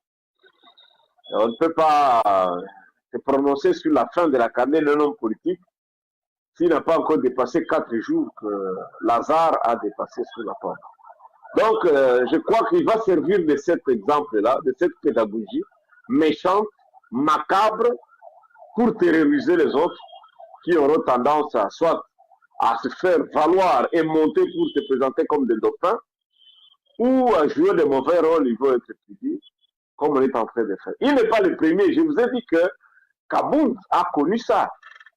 On ne peut pas se prononcer sur la fin de la carrière d'un homme politique s'il n'a pas encore dépassé 4 jours que Lazare a dépassé sur la porte. Donc, je crois qu'il va servir de cet exemple-là, de cette pédagogie méchante, macabre, pour terroriser les autres qui auront tendance à soit à se faire valoir et monter pour se présenter comme des dauphins, ou à jouer de mauvais rôles, ils vont être punis, comme on est en train de faire. Il n'est pas le premier. Je vous ai dit que Kabound a connu ça.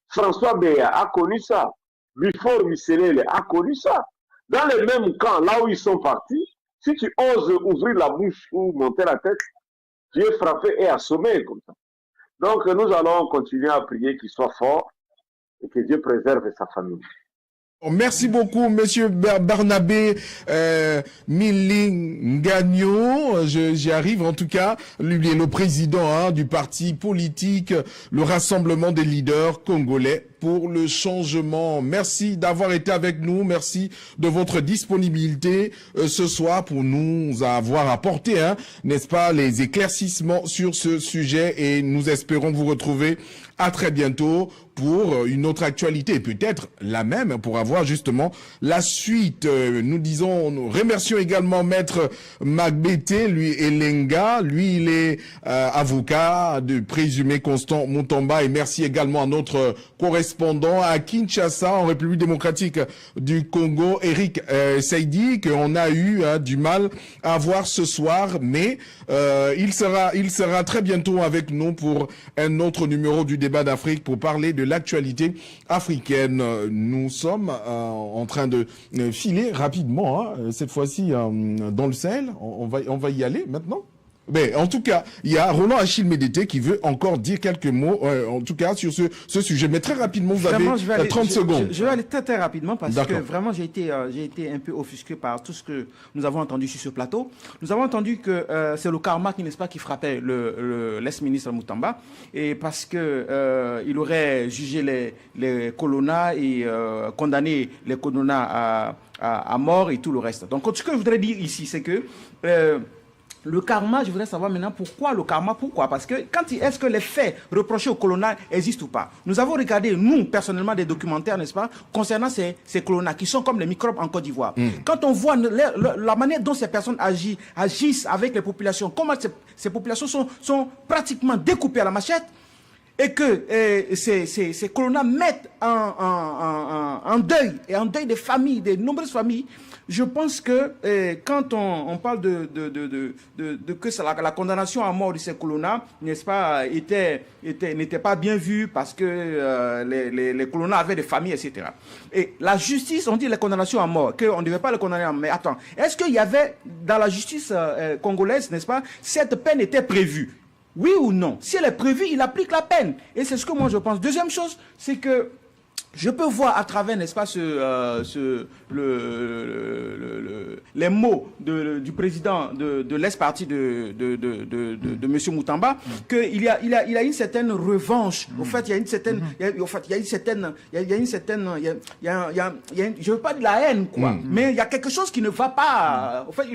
François Béa a connu ça. Bifor Misselele a connu ça. Dans les mêmes camps, là où ils sont partis, si tu oses ouvrir la bouche ou monter la tête, tu es frappé et assommé comme ça. Donc nous allons continuer à prier qu'il soit fort et que Dieu préserve sa famille. Merci beaucoup, Monsieur Barnabé Milingagno. J'y arrive en tout cas. Lui est le président du parti politique, le Rassemblement des leaders congolais pour le changement. Merci d'avoir été avec nous. Merci de votre disponibilité ce soir pour nous avoir apporté, n'est-ce pas, les éclaircissements sur ce sujet, et nous espérons vous retrouver à très bientôt pour une autre actualité, peut-être la même, pour avoir justement la suite. Nous remercions également Maître Magbete, lui Elenga, lui il est avocat de présumé Constant Moutamba, et merci également à notre correspondant à Kinshasa, en République démocratique du Congo, Eric Seidi, qu'on a eu du mal à voir ce soir, mais il sera très bientôt avec nous pour un autre numéro du débat d'Afrique pour parler de l'actualité africaine. Nous sommes en train de filer rapidement, cette fois-ci dans le Sahel. On va y aller maintenant. Mais en tout cas, il y a Roland Achille Médété qui veut encore dire quelques mots, en tout cas sur ce sujet. Mais très rapidement, vous avez 30 secondes. Je vais aller très rapidement parce que vraiment j'ai été un peu offusqué par tout ce que nous avons entendu sur ce plateau. Nous avons entendu que c'est le karma qui, n'est-ce pas, qui frappait l'ex-ministre Moutamba, et parce que il aurait jugé les colonna et condamné les colonna à mort et tout le reste. Donc ce que je voudrais dire ici, c'est que Le karma, je voudrais savoir maintenant pourquoi le karma, pourquoi? Parce que est-ce que les faits reprochés au colonial existent ou pas? Nous avons regardé, nous, personnellement, des documentaires, n'est-ce pas, concernant ces colonials qui sont comme les microbes en Côte d'Ivoire. Quand on voit la manière dont ces personnes agissent avec les populations, comment ces populations sont pratiquement découpées à la machette, et que ces colonials mettent en deuil des familles, des nombreuses familles, je pense que quand on parle que la condamnation à mort de ces colonials, n'est-ce pas, n'était pas bien vue parce que les colonials avaient des familles, etc. Et la justice, on dit les condamnations à mort, qu'on ne devait pas les condamner à mort. Mais attends, est-ce qu'il y avait dans la justice congolaise, n'est-ce pas, cette peine était prévue? Oui ou non? Si elle est prévue, il applique la peine. Et c'est ce que moi je pense. Deuxième chose, c'est que je peux voir à travers, n'est-ce pas, les mots du président de l'ex-parti de M. Moutamba, qu'il y a une certaine revanche. Au fait, il y a une certaine, je veux pas de la haine, quoi. Mais il y a quelque chose qui ne va pas. En fait,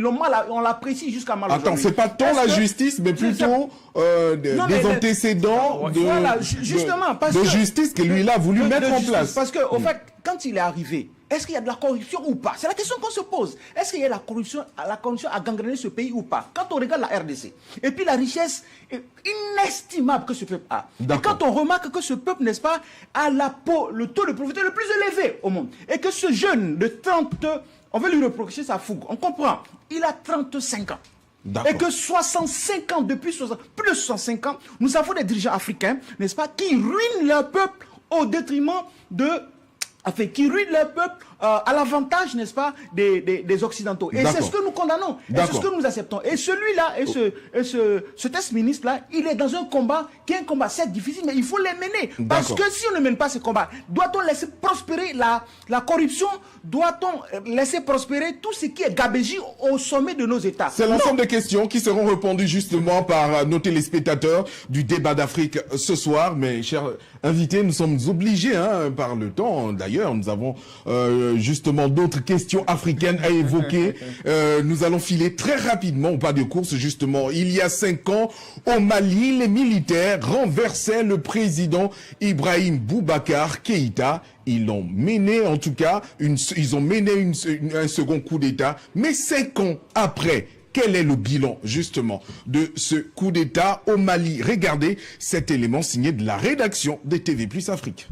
on l'apprécie jusqu'à mal. Attends, c'est pas tant la justice, mais plutôt des antécédents de justice que lui, il a voulu mettre en place. Parce que, au fait, quand il est arrivé, est-ce qu'il y a de la corruption ou pas? C'est la question qu'on se pose. Est-ce qu'il y a la corruption à gangréner ce pays ou pas? Quand on regarde la RDC, et puis la richesse inestimable que ce peuple a. Et quand on remarque que ce peuple, n'est-ce pas, a le taux de pauvreté le plus élevé au monde, et que ce jeune de 30, on veut lui reprocher sa fougue, on comprend, il a 35 ans. Et que 65 ans, depuis plus de 65 ans, nous avons des dirigeants africains, n'est-ce pas, qui ruinent leur peuple au détriment qui ruinent leur peuple à l'avantage, n'est-ce pas, des Occidentaux. Et c'est ce que nous condamnons, et c'est ce que nous acceptons. Et celui-là, ce test ministre-là, il est dans un combat qui est un combat certes difficile, mais il faut les mener. Parce que si on ne mène pas ce combat, doit-on laisser prospérer la corruption? Doit-on laisser prospérer tout ce qui est gabégie au sommet de nos États? C'est l'ensemble des questions qui seront répondues justement par nos téléspectateurs du débat d'Afrique ce soir. Mais chers invités, nous sommes obligés par le temps. D'ailleurs, nous avons justement d'autres questions africaines à évoquer. Nous allons filer très rapidement au pas de course. Justement, il y a 5 ans, au Mali, les militaires renversaient le président Ibrahim Boubacar Keïta. Ils l'ont mené, en tout cas, ils ont mené un second coup d'État. Mais 5 ans après, quel est le bilan, justement, de ce coup d'État au Mali? Regardez cet élément signé de la rédaction de TV+ Afrique.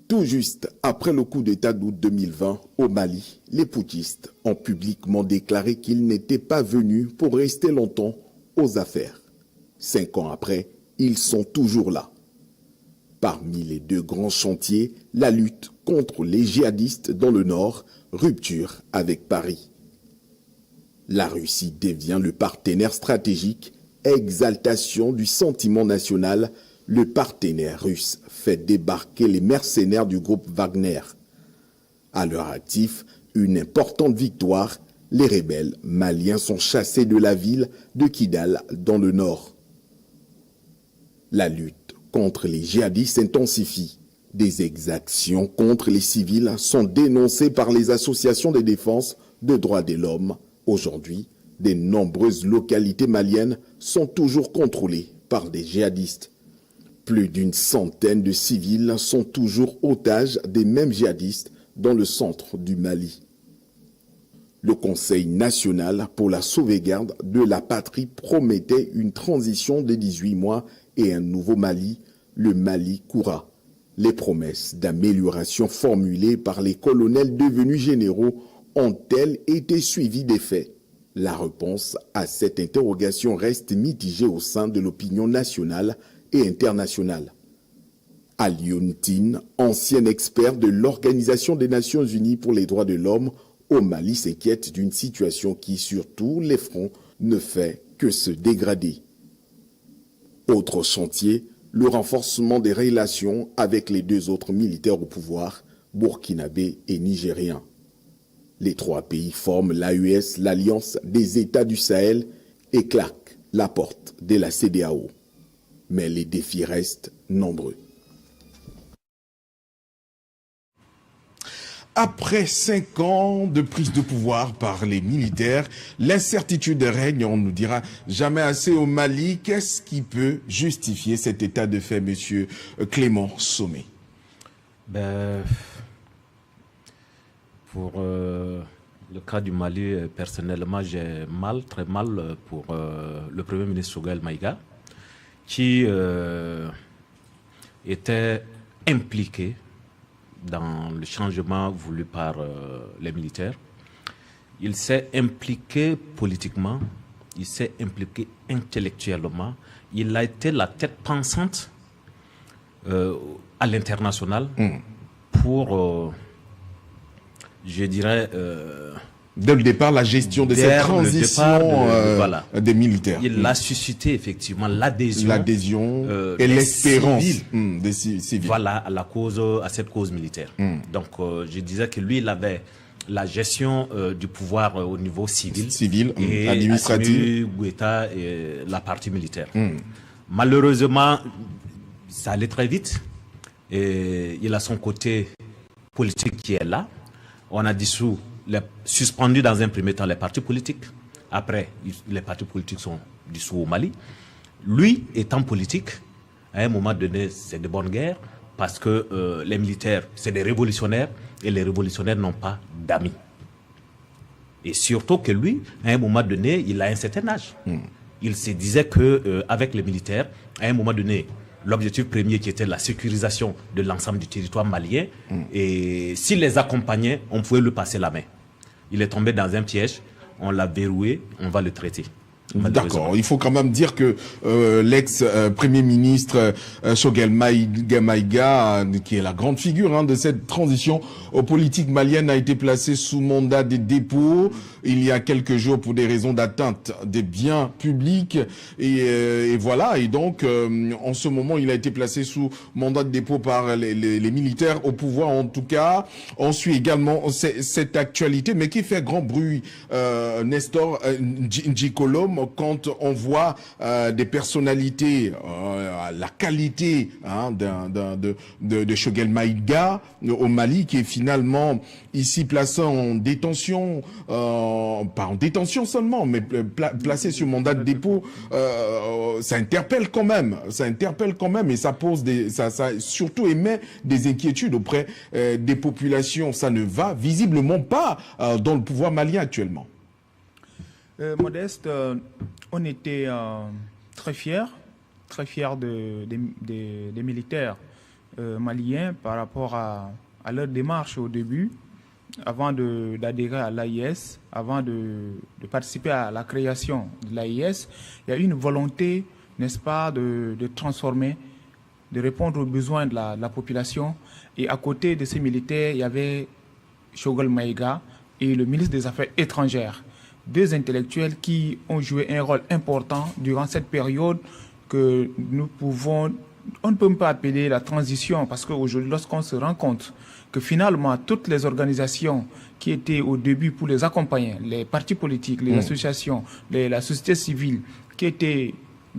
Tout juste après le coup d'État d'août 2020 au Mali, les putschistes ont publiquement déclaré qu'ils n'étaient pas venus pour rester longtemps aux affaires. 5 ans après, ils sont toujours là. Parmi les 2 grands chantiers, la lutte contre les djihadistes dans le nord, rupture avec Paris. La Russie devient le partenaire stratégique, exaltation du sentiment national. Le partenaire russe fait débarquer les mercenaires du groupe Wagner. À leur actif, une importante victoire, les rebelles maliens sont chassés de la ville de Kidal dans le nord. La lutte contre les djihadistes s'intensifie. Des exactions contre les civils sont dénoncées par les associations de défense des droits de l'homme. Aujourd'hui, de nombreuses localités maliennes sont toujours contrôlées par des djihadistes. Plus d'une centaine de civils sont toujours otages des mêmes djihadistes dans le centre du Mali. Le Conseil national pour la sauvegarde de la patrie promettait une transition de 18 mois et un nouveau Mali, le Mali Koura. Les promesses d'amélioration formulées par les colonels devenus généraux ont-elles été suivies des faits? La réponse à cette interrogation reste mitigée au sein de l'opinion nationale et internationale. Alioune Tine, ancien expert de l'Organisation des Nations Unies pour les droits de l'homme au Mali, s'inquiète d'une situation qui, sur tous les fronts, ne fait que se dégrader. Autre chantier, le renforcement des relations avec les 2 autres militaires au pouvoir, burkinabés et nigériens. Les 3 pays forment l'AES, l'Alliance des États du Sahel, et claquent la porte de la CEDEAO. Mais les défis restent nombreux. Après 5 ans de prise de pouvoir par les militaires, l'incertitude règne, on nous dira jamais assez au Mali. Qu'est-ce qui peut justifier cet état de fait, monsieur Clément Sommet? Pour le cas du Mali, personnellement, j'ai très mal pour le Premier ministre Choguel Maïga, qui était impliqué dans le changement voulu par les militaires. Il s'est impliqué politiquement, il s'est impliqué intellectuellement, il a été la tête pensante à l'international pour, je dirais... dès le départ, la gestion de cette transition des militaires. Il a suscité effectivement l'adhésion et l'espérance des civils. Voilà, à cette cause militaire. Donc, je disais que lui, il avait la gestion du pouvoir au niveau civil, et administratif, Goueta et la partie militaire. Malheureusement, ça allait très vite et il a son côté politique qui est là. On a suspendu dans un premier temps les partis politiques. Après, les partis politiques sont dissous au Mali. Lui, étant politique, à un moment donné, c'est de bonne guerre parce que les militaires, c'est des révolutionnaires et les révolutionnaires n'ont pas d'amis. Et surtout que lui, à un moment donné, il a un certain âge. Il se disait qu'avec les militaires, à un moment donné, l'objectif premier qui était la sécurisation de l'ensemble du territoire malien, et s'il les accompagnait, on pouvait lui passer la main. Il est tombé dans un piège, on l'a verrouillé, on va le traiter. D'accord. Il faut quand même dire que l'ex-premier ministre Choguel Maïga, qui est la grande figure de cette transition politique malienne, a été placé sous mandat de dépôt il y a quelques jours pour des raisons d'atteinte des biens publics. Et voilà. Et donc, en ce moment, il a été placé sous mandat de dépôt par les militaires au pouvoir. En tout cas, on suit également cette actualité, mais qui fait grand bruit, Nestor Njikolom, quand on voit des personnalités, la qualité de Choguel Maïga au Mali, qui est finalement ici placé en détention, pas en détention seulement, mais placé sur mandat de dépôt, ça interpelle quand même, et ça pose ça surtout émet des inquiétudes auprès des populations. Ça ne va visiblement pas dans le pouvoir malien actuellement. Modeste, on était très fiers des militaires maliens par rapport à leur démarche au début, avant d'adhérer à l'AIS, avant de participer à la création de l'AIS. Il y a eu une volonté, n'est-ce pas, de transformer, de répondre aux besoins de la population. Et à côté de ces militaires, il y avait Choguel Maïga et le ministre des Affaires étrangères. Deux intellectuels qui ont joué un rôle important durant cette période que on ne peut pas appeler la transition, parce qu'aujourd'hui, lorsqu'on se rend compte que finalement, toutes les organisations qui étaient au début pour les accompagner, les partis politiques, les associations, la société civile, qui étaient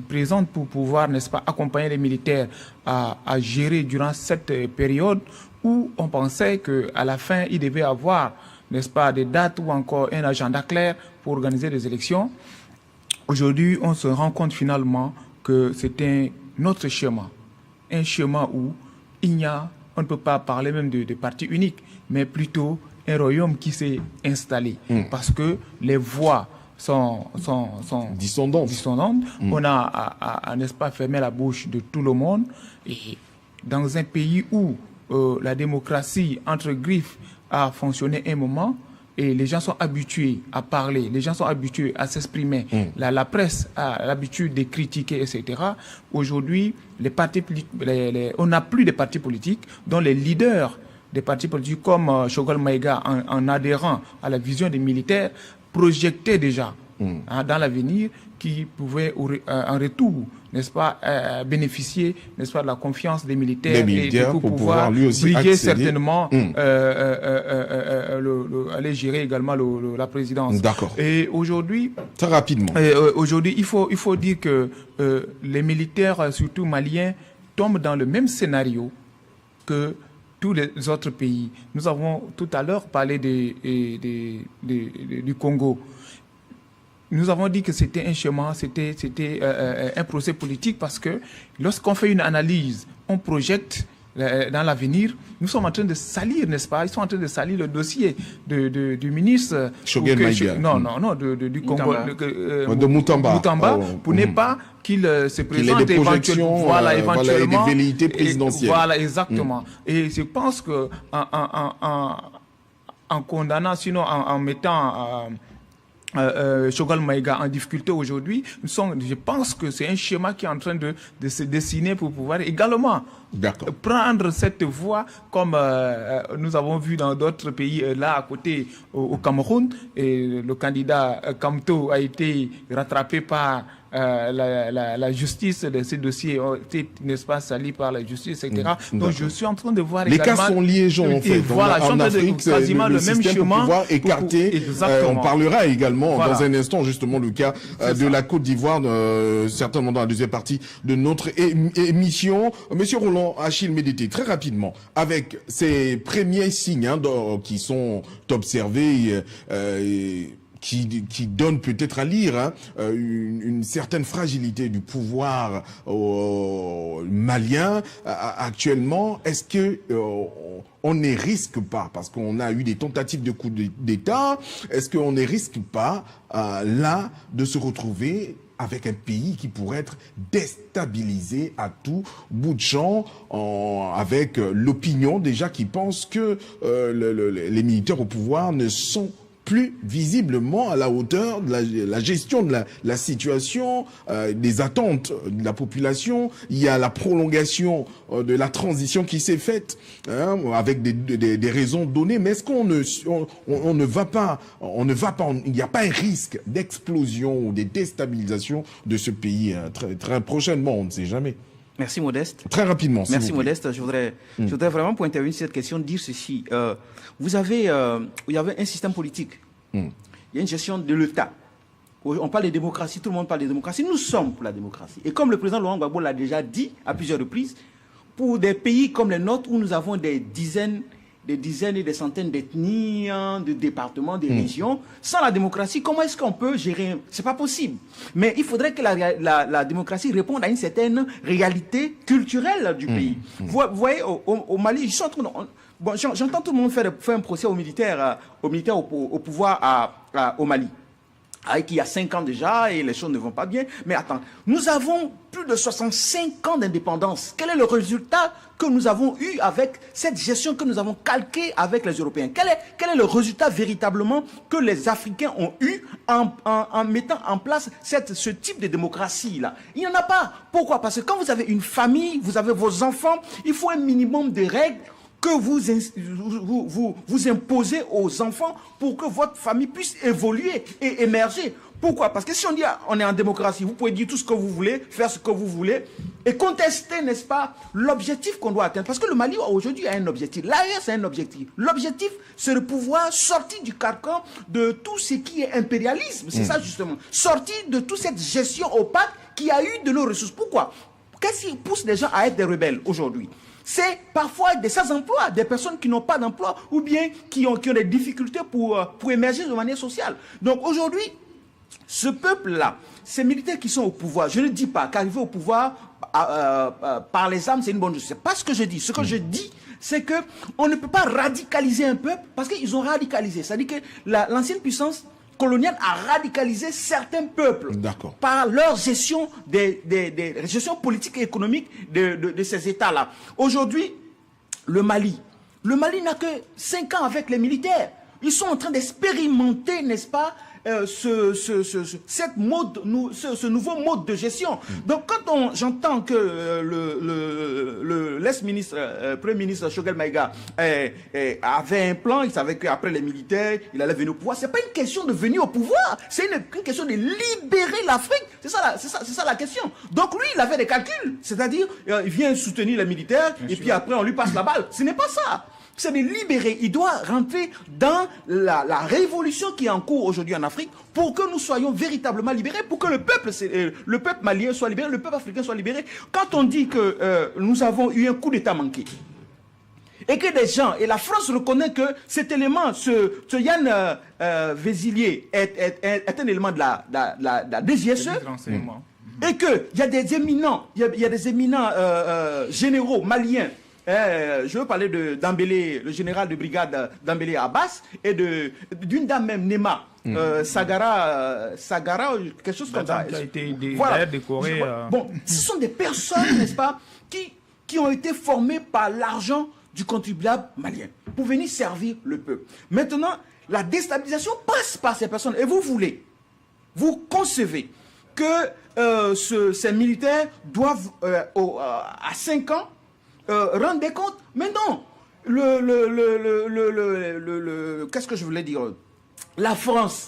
présentes pour pouvoir, n'est-ce pas, accompagner les militaires à gérer durant cette période où on pensait qu'à la fin, il devait avoir, n'est-ce pas, des dates ou encore un agenda clair pour organiser des élections. Aujourd'hui, on se rend compte finalement que c'est un autre schéma. Un schéma où on ne peut pas parler même de parti unique, mais plutôt un royaume qui s'est installé. Parce que les voix sont dissonantes. On a, n'est-ce pas, fermé la bouche de tout le monde. Et dans un pays où la démocratie, entre griffes, a fonctionné un moment, et les gens sont habitués à parler, les gens sont habitués à s'exprimer. La presse a l'habitude de critiquer, etc. Aujourd'hui, on n'a plus de partis politiques dont les leaders des partis politiques comme Choguel Maïga, en adhérant à la vision des militaires, projetaient déjà dans l'avenir qui pouvaient en retour, n'est-ce pas, bénéficier, n'est-ce pas, de la confiance des militaires, et pour pouvoir lui aussi briguer accéder. certainement, aller gérer également la présidence. D'accord. Et aujourd'hui, très rapidement. Aujourd'hui, il faut dire que les militaires, surtout maliens, tombent dans le même scénario que tous les autres pays. Nous avons tout à l'heure parlé du Congo. Nous avons dit que c'était un chemin, c'était un procès politique parce que lorsqu'on fait une analyse, on projette dans l'avenir, nous sommes en train de salir, n'est-ce pas? Ils sont en train de salir le dossier du ministre Choguel Maïga. Du Congo, de Moutamba, pour ne pas qu'il se présente des projections, éventuellement, des velléités présidentielles. Voilà, exactement. Et je pense que en condamnant, sinon en mettant Choguel Maïga en difficulté aujourd'hui, je pense que c'est un schéma qui est en train de se dessiner pour pouvoir également prendre cette voie comme nous avons vu dans d'autres pays là à côté au Cameroun. Et le candidat Kamto a été rattrapé par la justice de ces dossiers ont été, n'est-ce pas, salis par la justice, etc. Donc je suis en train de voir les cas sont liaisons en fait. Voilà, en Afrique, quasiment le même système chemin pour pouvoir écarter. On parlera également dans un instant justement le cas de la Côte d'Ivoire, certainement dans la deuxième partie de notre émission. Monsieur Roland Achille Médété, très rapidement, avec ces premiers signes qui sont observés. Qui donne peut-être à lire une certaine fragilité du pouvoir malien actuellement. Est-ce que on ne risque pas, parce qu'on a eu des tentatives de coup d'État, est-ce qu'on ne risque pas là de se retrouver avec un pays qui pourrait être déstabilisé à tout bout de champ, avec l'opinion déjà qui pense que les militaires au pouvoir ne sont plus visiblement à la hauteur de la gestion de la situation, des attentes de la population. Il y a la prolongation de la transition qui s'est faite avec des raisons données. Mais est-ce qu'on ne va pas, il n'y a pas un risque d'explosion ou de déstabilisation de ce pays très, très prochainement, on ne sait jamais. Merci Modeste. Très rapidement. Merci Modeste. Je voudrais vraiment pour intervenir sur cette question dire ceci. Il y avait un système politique. Il y a une gestion de l'État. On parle de démocratie, tout le monde parle de démocratie. Nous sommes pour la démocratie. Et comme le président Laurent Gbagbo l'a déjà dit à plusieurs reprises, pour des pays comme les nôtres où nous avons des dizaines et des centaines d'ethnies, de départements, de régions. Sans la démocratie, comment est-ce qu'on peut gérer? C'est pas possible. Mais il faudrait que la démocratie réponde à une certaine réalité culturelle du pays. Vous voyez, au Mali, j'entends tout le monde faire un procès aux militaires au pouvoir au Mali. Qui a 5 ans déjà et les choses ne vont pas bien. Mais attends, nous avons plus de 65 ans d'indépendance. Quel est le résultat que nous avons eu avec cette gestion que nous avons calquée avec les Européens? Quel est le résultat véritablement que les Africains ont eu en mettant en place ce type de démocratie-là? Il n'y en a pas. Pourquoi? Parce que quand vous avez une famille, vous avez vos enfants, il faut un minimum de règles que vous imposez aux enfants pour que votre famille puisse évoluer et émerger. Pourquoi? Parce que si on dit on est en démocratie, vous pouvez dire tout ce que vous voulez, faire ce que vous voulez et contester, n'est-ce pas, l'objectif qu'on doit atteindre. Parce que le Mali aujourd'hui a un objectif. L'ailleurs, c'est un objectif. L'objectif, c'est de pouvoir sortir du carcan de tout ce qui est impérialisme. C'est ça justement. Sortir de toute cette gestion opaque qui a eu de nos ressources. Pourquoi? Qu'est-ce qui pousse les gens à être des rebelles aujourd'hui? C'est parfois des sans-emploi, des personnes qui n'ont pas d'emploi ou bien qui ont des difficultés pour émerger de manière sociale. Donc aujourd'hui, ce peuple-là, ces militaires qui sont au pouvoir, je ne dis pas qu'arriver au pouvoir par les armes, c'est une bonne chose. C'est pas ce que je dis. Ce que je dis, c'est qu'on ne peut pas radicaliser un peuple parce qu'ils ont radicalisé. C'est-à-dire que l'ancienne puissance coloniale a radicalisé certains peuples par leur gestion des gestions politiques et économiques de ces États-là. Aujourd'hui, le Mali n'a que 5 ans avec les militaires. Ils sont en train d'expérimenter, n'est-ce pas, ce nouveau mode de gestion. Donc quand j'entends que l'ex-ministre, Premier ministre Choguel Maïga avait un plan, il savait qu'après les militaires, il allait venir au pouvoir. C'est pas une question de venir au pouvoir, c'est une question de libérer l'Afrique. C'est ça la question. Donc lui, il avait des calculs, c'est-à-dire il vient soutenir les militaires et puis après on lui passe la balle. Ce n'est pas ça. C'est de libérer. Il doit rentrer dans la révolution qui est en cours aujourd'hui en Afrique pour que nous soyons véritablement libérés, pour que le peuple malien soit libéré, le peuple africain soit libéré. Quand on dit que nous avons eu un coup d'État manqué, et que des gens, et la France reconnaît que cet élément, ce Yann Vézilier est un élément de la DGSE, et qu'il y a des éminents, généraux maliens. Je veux parler de Dambélé, le général de brigade Dambélé Abbas, et d'une dame même, Nema, Sagara, quelque chose comme ça. Qui a été voilà. décoré. Bon, ce sont des personnes, n'est-ce pas, qui ont été formées par l'argent du contribuable malien pour venir servir le peuple. Maintenant, la déstabilisation passe par ces personnes. Et vous concevez que ces militaires doivent, à 5 ans, rendre des comptes. Mais non, qu'est-ce que je voulais dire? La France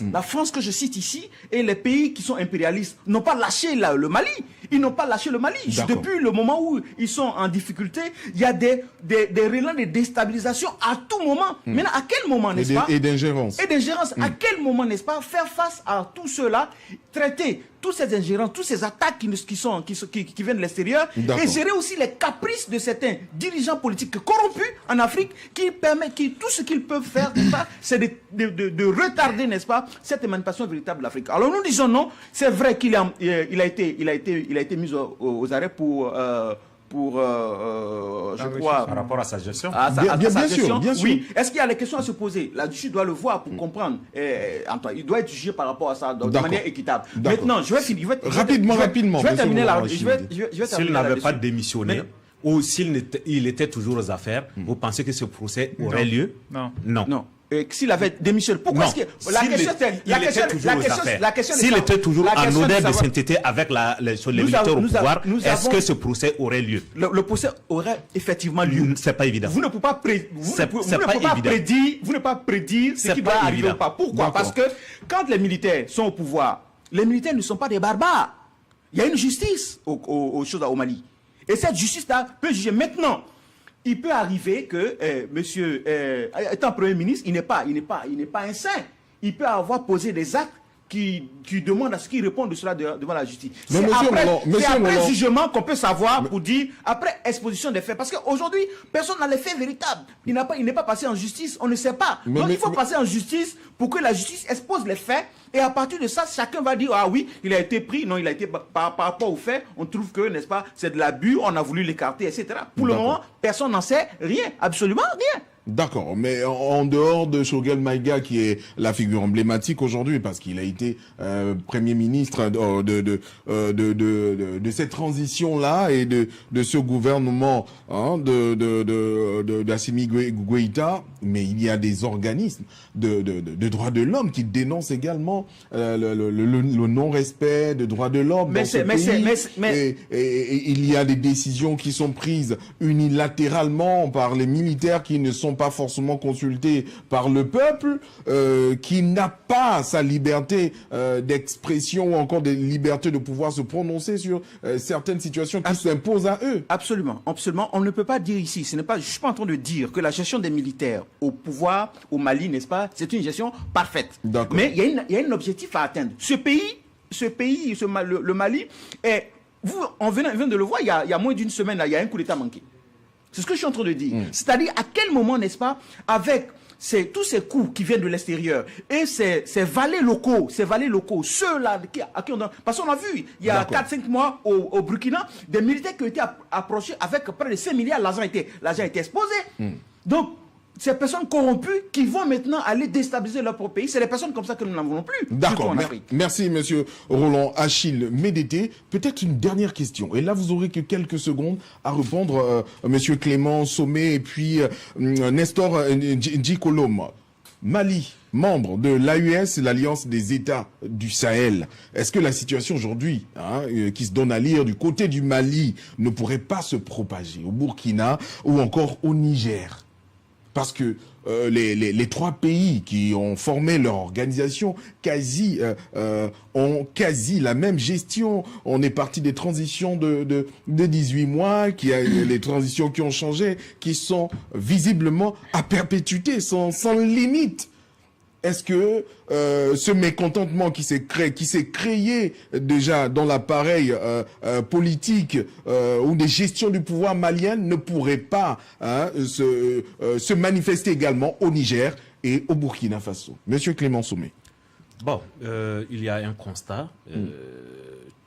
que je cite ici, et les pays qui sont impérialistes n'ont pas lâché le Mali. Ils n'ont pas lâché le Mali. Depuis le moment où ils sont en difficulté, il y a des relents de déstabilisation à tout moment. Maintenant, à quel moment, n'est-ce pas? Et d'ingérence. Et d'ingérence. À quel moment, n'est-ce pas, faire face à tout cela, traiter tous ces ingérences, toutes ces attaques qui viennent de l'extérieur, et gérer aussi les caprices de certains dirigeants politiques corrompus en Afrique tout ce qu'ils peuvent faire, c'est de retarder, n'est-ce pas, cette émancipation véritable de l'Afrique. Alors nous disons non, c'est vrai qu'il a été mis aux arrêts pour je crois, par rapport à sa gestion. Bien sûr. Oui. Est-ce qu'il y a des questions à se poser? La justice doit le voir pour comprendre. Il doit être jugé par rapport à ça de manière équitable. Maintenant, je vais finir. Rapidement. Je vais terminer là. S'il n'avait pas démissionné, ou s'il était toujours aux affaires, vous pensez que ce procès aurait lieu? Non. S'il avait démissionné, pourquoi est-ce que s'il était toujours en odeur de sainteté avec les militaires au pouvoir, est-ce que ce procès aurait lieu? Le procès aurait effectivement lieu. C'est pas évident. Vous ne pouvez pas prédire ce qui va arriver ou pas. Pourquoi? Parce que quand les militaires sont au pouvoir, les militaires ne sont pas des barbares. Il y a une justice au Mali. Et cette justice-là peut juger maintenant. Il peut arriver que monsieur, étant Premier ministre, il n'est pas un saint. Il peut avoir posé des actes qui demandent à ce qu'il réponde de cela devant la justice. C'est après jugement qu'on peut savoir pour dire, après exposition des faits. Parce qu'aujourd'hui, personne n'a les faits véritables. Il n'est pas passé en justice, on ne sait pas. Donc il faut passer en justice pour que la justice expose les faits. Et à partir de ça, chacun va dire, ah oui, il a été pris, non, il a été par rapport aux faits, on trouve que, n'est-ce pas, c'est de l'abus, on a voulu l'écarter, etc. Pour le moment, personne n'en sait rien, absolument rien. D'accord, mais en dehors de Choguel Maïga, qui est la figure emblématique aujourd'hui, parce qu'il a été Premier ministre de cette transition-là et de ce gouvernement d'Assimi Goïta, mais il y a des organismes de droits de l'homme qui dénoncent également le non-respect des droits de l'homme dans ce pays. Et il y a des décisions qui sont prises unilatéralement par les militaires qui ne sont pas forcément consultés par le peuple, qui n'a pas sa liberté d'expression ou encore des libertés de pouvoir se prononcer sur certaines situations qui s'imposent à eux. Absolument. On ne peut pas dire ici, je ne suis pas en train de dire que la gestion des militaires au pouvoir au Mali, n'est-ce pas, c'est une gestion parfaite. Mais il y a un objectif à atteindre. Ce pays, le Mali, on vient de le voir, il y a moins d'une semaine, il y a un coup d'État manqué. C'est ce que je suis en train de dire. C'est-à-dire, à quel moment, n'est-ce pas, avec tous ces coups qui viennent de l'extérieur et ces valets locaux, ceux-là à qui on a... Parce qu'on a vu, il y a 4-5 mois au Burkina, des militaires qui ont été approchés avec près de 5 milliards, l'argent a été exposé. Donc, ces personnes corrompues qui vont maintenant aller déstabiliser leur propre pays, c'est les personnes comme ça que nous n'en voulons plus. D'accord. Merci, monsieur Roland Achille Médété. Peut-être une dernière question. Et là, vous aurez que quelques secondes à répondre, monsieur Clément Sommet et puis Nestor Ndjikolom. Mali, membre de l'AES, l'Alliance des États du Sahel. Est-ce que la situation aujourd'hui, qui se donne à lire du côté du Mali, ne pourrait pas se propager au Burkina ou encore au Niger ? Parce que les trois pays qui ont formé leur organisation ont quasi la même gestion. On est parti des transitions de 18 mois, les transitions qui ont changé, qui sont visiblement à perpétuité, sans limite. est-ce que ce mécontentement qui s'est créé déjà dans l'appareil politique ou des gestions du pouvoir malien ne pourrait pas se manifester également au Niger et au Burkina Faso? Monsieur Clément Somé. Bon, il y a un constat.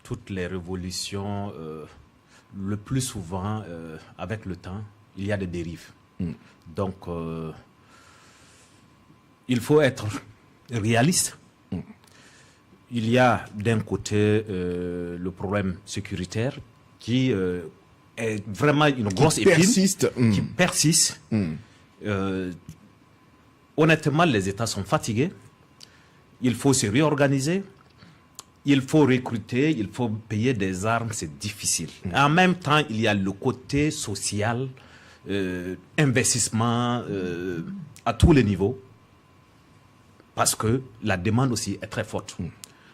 Toutes les révolutions, le plus souvent, avec le temps, il y a des dérives. Donc, il faut être réaliste. Il y a d'un côté le problème sécuritaire qui est vraiment une grosse épine qui persiste. Honnêtement, les États sont fatigués. Il faut se réorganiser. Il faut recruter, il faut payer des armes, c'est difficile. En même temps, il y a le côté social, investissement à tous les niveaux, parce que la demande aussi est très forte.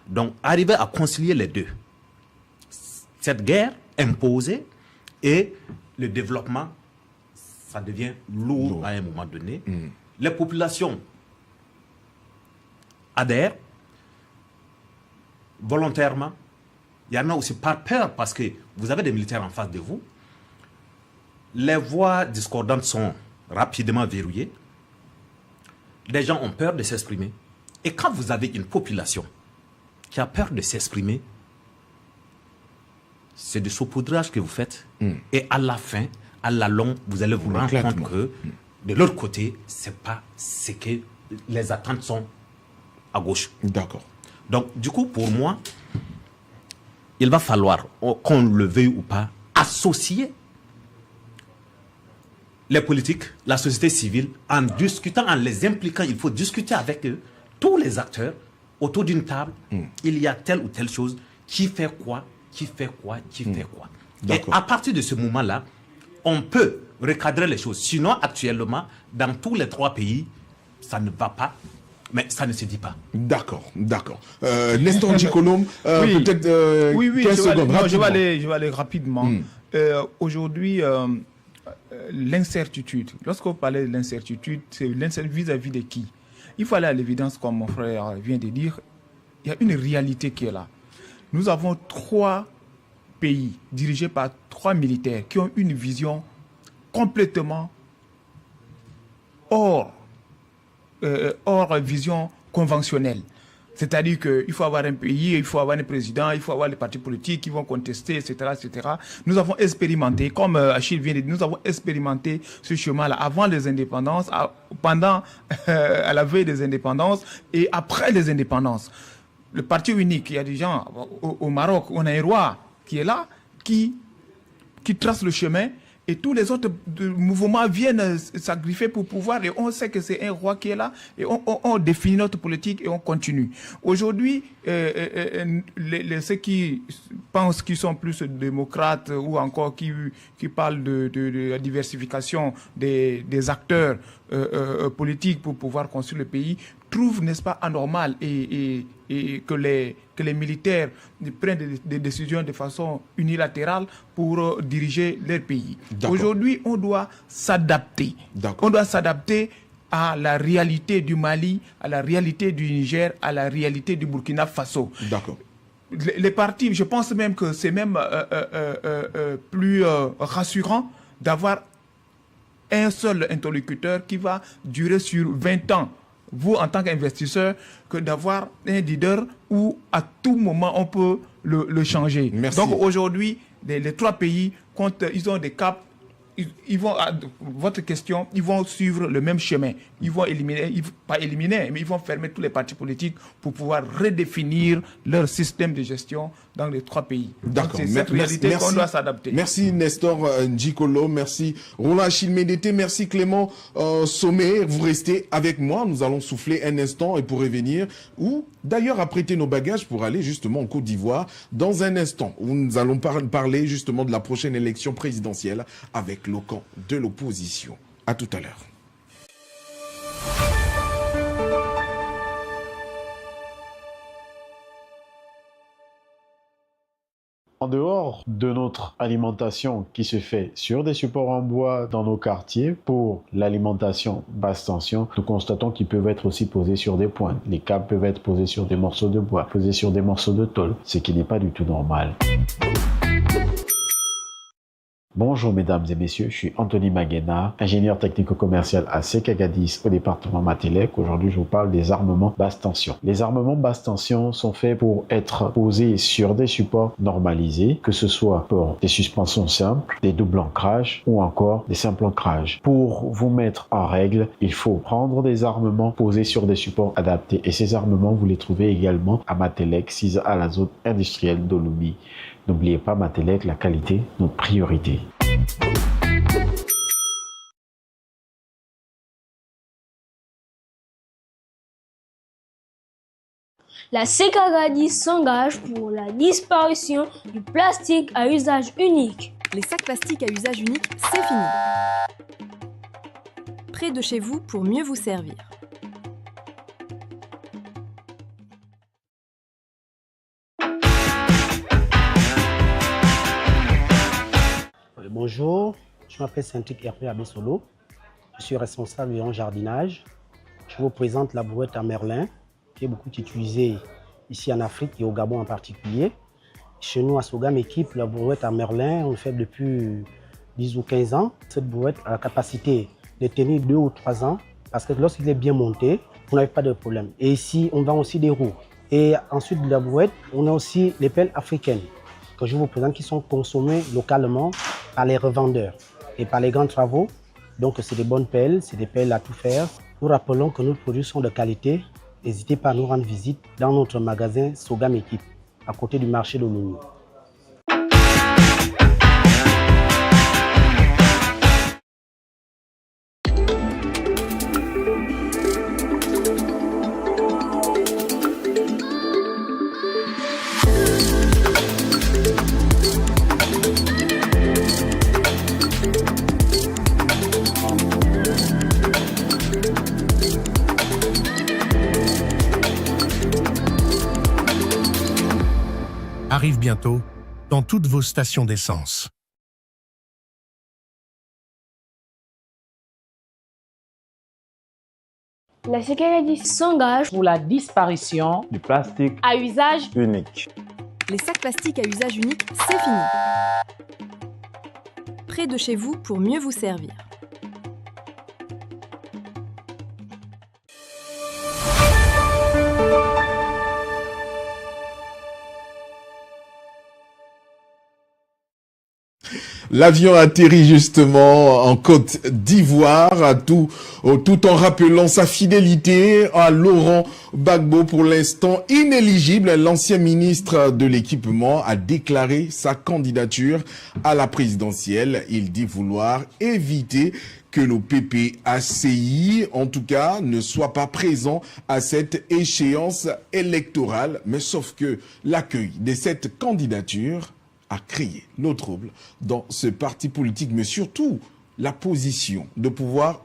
Donc, arriver à concilier les deux, cette guerre imposée et le développement, ça devient lourd à un moment donné. Les populations adhèrent volontairement. Il y en a aussi par peur parce que vous avez des militaires en face de vous. Les voix discordantes sont rapidement verrouillées. Les gens ont peur de s'exprimer. Et quand vous avez une population qui a peur de s'exprimer, c'est du saupoudrage que vous faites. Et à la fin, à la longue, vous allez vous rendre compte que de l'autre côté, ce n'est pas ce que les attentes sont à gauche. D'accord. Donc, du coup, pour moi, il va falloir, qu'on le veuille ou pas, associer les politiques, la société civile, en discutant, en les impliquant. Il faut discuter avec eux, tous les acteurs, autour d'une table. Il y a telle ou telle chose, qui fait quoi, qui fait quoi, qui fait quoi. Et à partir de ce moment-là, on peut recadrer les choses. Sinon, actuellement, dans tous les 3 pays, ça ne va pas. Mais ça ne se dit pas. D'accord. Nestor Ndjikolom, peut-être 15 secondes. Je vais aller rapidement. Aujourd'hui, l'incertitude. Lorsqu'on parlait de l'incertitude, c'est l'incertitude vis-à-vis de qui? Il faut aller à l'évidence, comme mon frère vient de dire. Il y a une réalité qui est là. Nous avons 3 pays dirigés par 3 militaires qui ont une vision complètement hors vision conventionnelle. C'est-à-dire qu'il faut avoir un pays, il faut avoir un président, il faut avoir les partis politiques qui vont contester, etc. etc. Nous avons expérimenté, comme Achille vient de dire, nous avons expérimenté ce chemin-là avant les indépendances, pendant, à la veille des indépendances et après les indépendances. Le parti unique, il y a des gens au Maroc, on a un roi qui est là, qui trace le chemin. Et tous les autres mouvements viennent s'agriffer pour pouvoir. Et on sait que c'est un roi qui est là. Et on définit notre politique et on continue. Aujourd'hui, ceux qui pensent qu'ils sont plus démocrates ou encore qui parlent de la diversification des acteurs politiques pour pouvoir construire le pays, trouvent, n'est-ce pas, anormal et que les militaires prennent des décisions de façon unilatérale pour diriger leur pays. Aujourd'hui, on doit s'adapter. On doit s'adapter à la réalité du Mali, à la réalité du Niger, à la réalité du Burkina Faso. D'accord. Les partis, je pense même que c'est même plus rassurant d'avoir un seul interlocuteur qui va durer sur 20 ans. Vous, en tant qu'investisseur, que d'avoir un leader où à tout moment on peut le changer. Merci. Donc aujourd'hui, les 3 pays, quand ils ont des caps, ils vont, à votre question, ils vont suivre le même chemin. Ils vont pas éliminer, mais ils vont fermer tous les partis politiques pour pouvoir redéfinir leur système de gestion dans les 3 pays. D'accord. C'est cette réalité qu'on doit s'adapter. Merci Nestor Ndjikolom, merci Roland Achille Médété, merci Clément Somé. Vous restez avec moi, nous allons souffler un instant et pour revenir, ou d'ailleurs apprêter nos bagages pour aller justement en Côte d'Ivoire dans un instant, où nous allons parler justement de la prochaine élection présidentielle avec le camp de l'opposition. À tout à l'heure. En dehors de notre alimentation qui se fait sur des supports en bois dans nos quartiers, pour l'alimentation basse tension, nous constatons qu'ils peuvent être aussi posés sur des pointes. Les câbles peuvent être posés sur des morceaux de bois, posés sur des morceaux de tôle, ce qui n'est pas du tout normal. Bonjour mesdames et messieurs, je suis Anthony Maguena, ingénieur technico-commercial à Sekagadis au département Matelec. Aujourd'hui, je vous parle des armements basse tension. Les armements basse tension sont faits pour être posés sur des supports normalisés, que ce soit pour des suspensions simples, des doubles ancrages ou encore des simples ancrages. Pour vous mettre en règle, il faut prendre des armements posés sur des supports adaptés. Et ces armements, vous les trouvez également à Matelec, 6 à la zone industrielle d'Olombi. N'oubliez pas Matelec, la qualité, notre priorité. La Sekagadis s'engage pour la disparition du plastique à usage unique. Les sacs plastiques à usage unique, c'est fini. Près de chez vous pour mieux vous servir. Bonjour, je m'appelle Saint-Luc Hervé Abessolo. Je suis responsable en jardinage. Je vous présente la brouette à merlin, qui est beaucoup utilisée ici en Afrique et au Gabon en particulier. Chez nous, à Sogam Équipe, la brouette à merlin, on le fait depuis 10 ou 15 ans. Cette brouette a la capacité de tenir 2 ou 3 ans, parce que lorsqu'il est bien monté, vous n'avez pas de problème. Et ici, on vend aussi des roues. Et ensuite de la brouette, on a aussi les pelles africaines, que je vous présente, qui sont consommées localement par les revendeurs et par les grands travaux. Donc c'est des bonnes pelles, c'est des pelles à tout faire. Nous rappelons que nos produits sont de qualité. N'hésitez pas à nous rendre visite dans notre magasin Sogam Équipe, à côté du marché de l'Ouni. Arrive bientôt dans toutes vos stations d'essence. La Sekagadis s'engage pour la disparition du plastique à usage unique. Les sacs plastiques à usage unique, c'est fini. Près de chez vous pour mieux vous servir. L'avion atterrit justement en Côte d'Ivoire, tout en rappelant sa fidélité à Laurent Gbagbo, pour l'instant inéligible. L'ancien ministre de l'équipement a déclaré sa candidature à la présidentielle. Il dit vouloir éviter que nos PPACI, en tout cas, ne soient pas présents à cette échéance électorale. Mais sauf que l'accueil de cette candidature a créé le trouble dans ce parti politique, mais surtout la position de pouvoir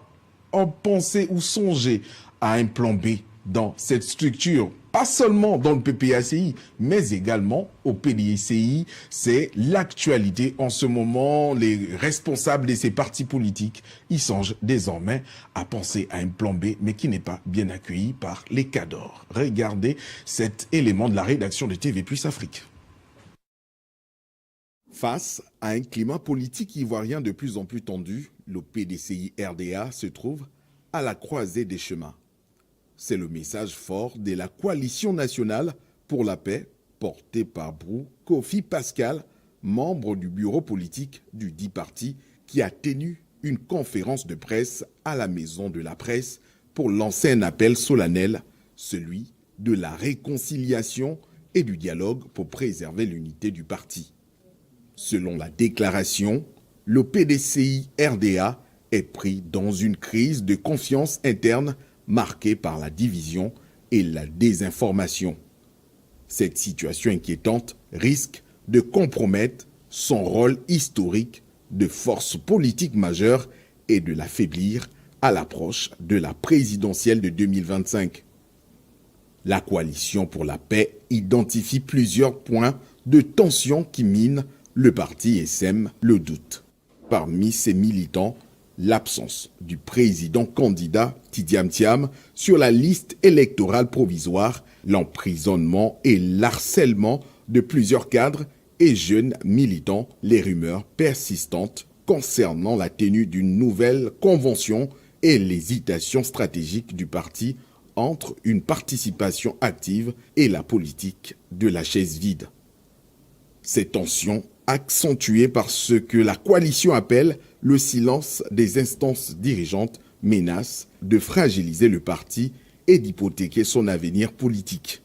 en penser ou songer à un plan B dans cette structure, pas seulement dans le PPACI, mais également au PDCI. C'est l'actualité en ce moment. Les responsables de ces partis politiques, ils songent désormais à penser à un plan B, mais qui n'est pas bien accueilli par les cadors. Regardez cet élément de la rédaction de TV Plus Afrique. Face à un climat politique ivoirien de plus en plus tendu, le PDCI RDA se trouve à la croisée des chemins. C'est le message fort de la coalition nationale pour la paix, portée par Brou Kofi Pascal, membre du bureau politique du dit parti, qui a tenu une conférence de presse à la Maison de la Presse pour lancer un appel solennel, celui de la réconciliation et du dialogue pour préserver l'unité du parti. Selon la déclaration, le PDCI RDA est pris dans une crise de confiance interne marquée par la division et la désinformation. Cette situation inquiétante risque de compromettre son rôle historique de force politique majeure et de l'affaiblir à l'approche de la présidentielle de 2025. La coalition pour la paix identifie plusieurs points de tensions qui minent le parti et sèment le doute. Parmi ses militants, l'absence du président candidat Tidiam Thiam sur la liste électorale provisoire, l'emprisonnement et l'harcèlement de plusieurs cadres et jeunes militants, les rumeurs persistantes concernant la tenue d'une nouvelle convention et l'hésitation stratégique du parti entre une participation active et la politique de la chaise vide. Ces tensions accentuées par ce que la coalition appelle le silence des instances dirigeantes menacent de fragiliser le parti et d'hypothéquer son avenir politique.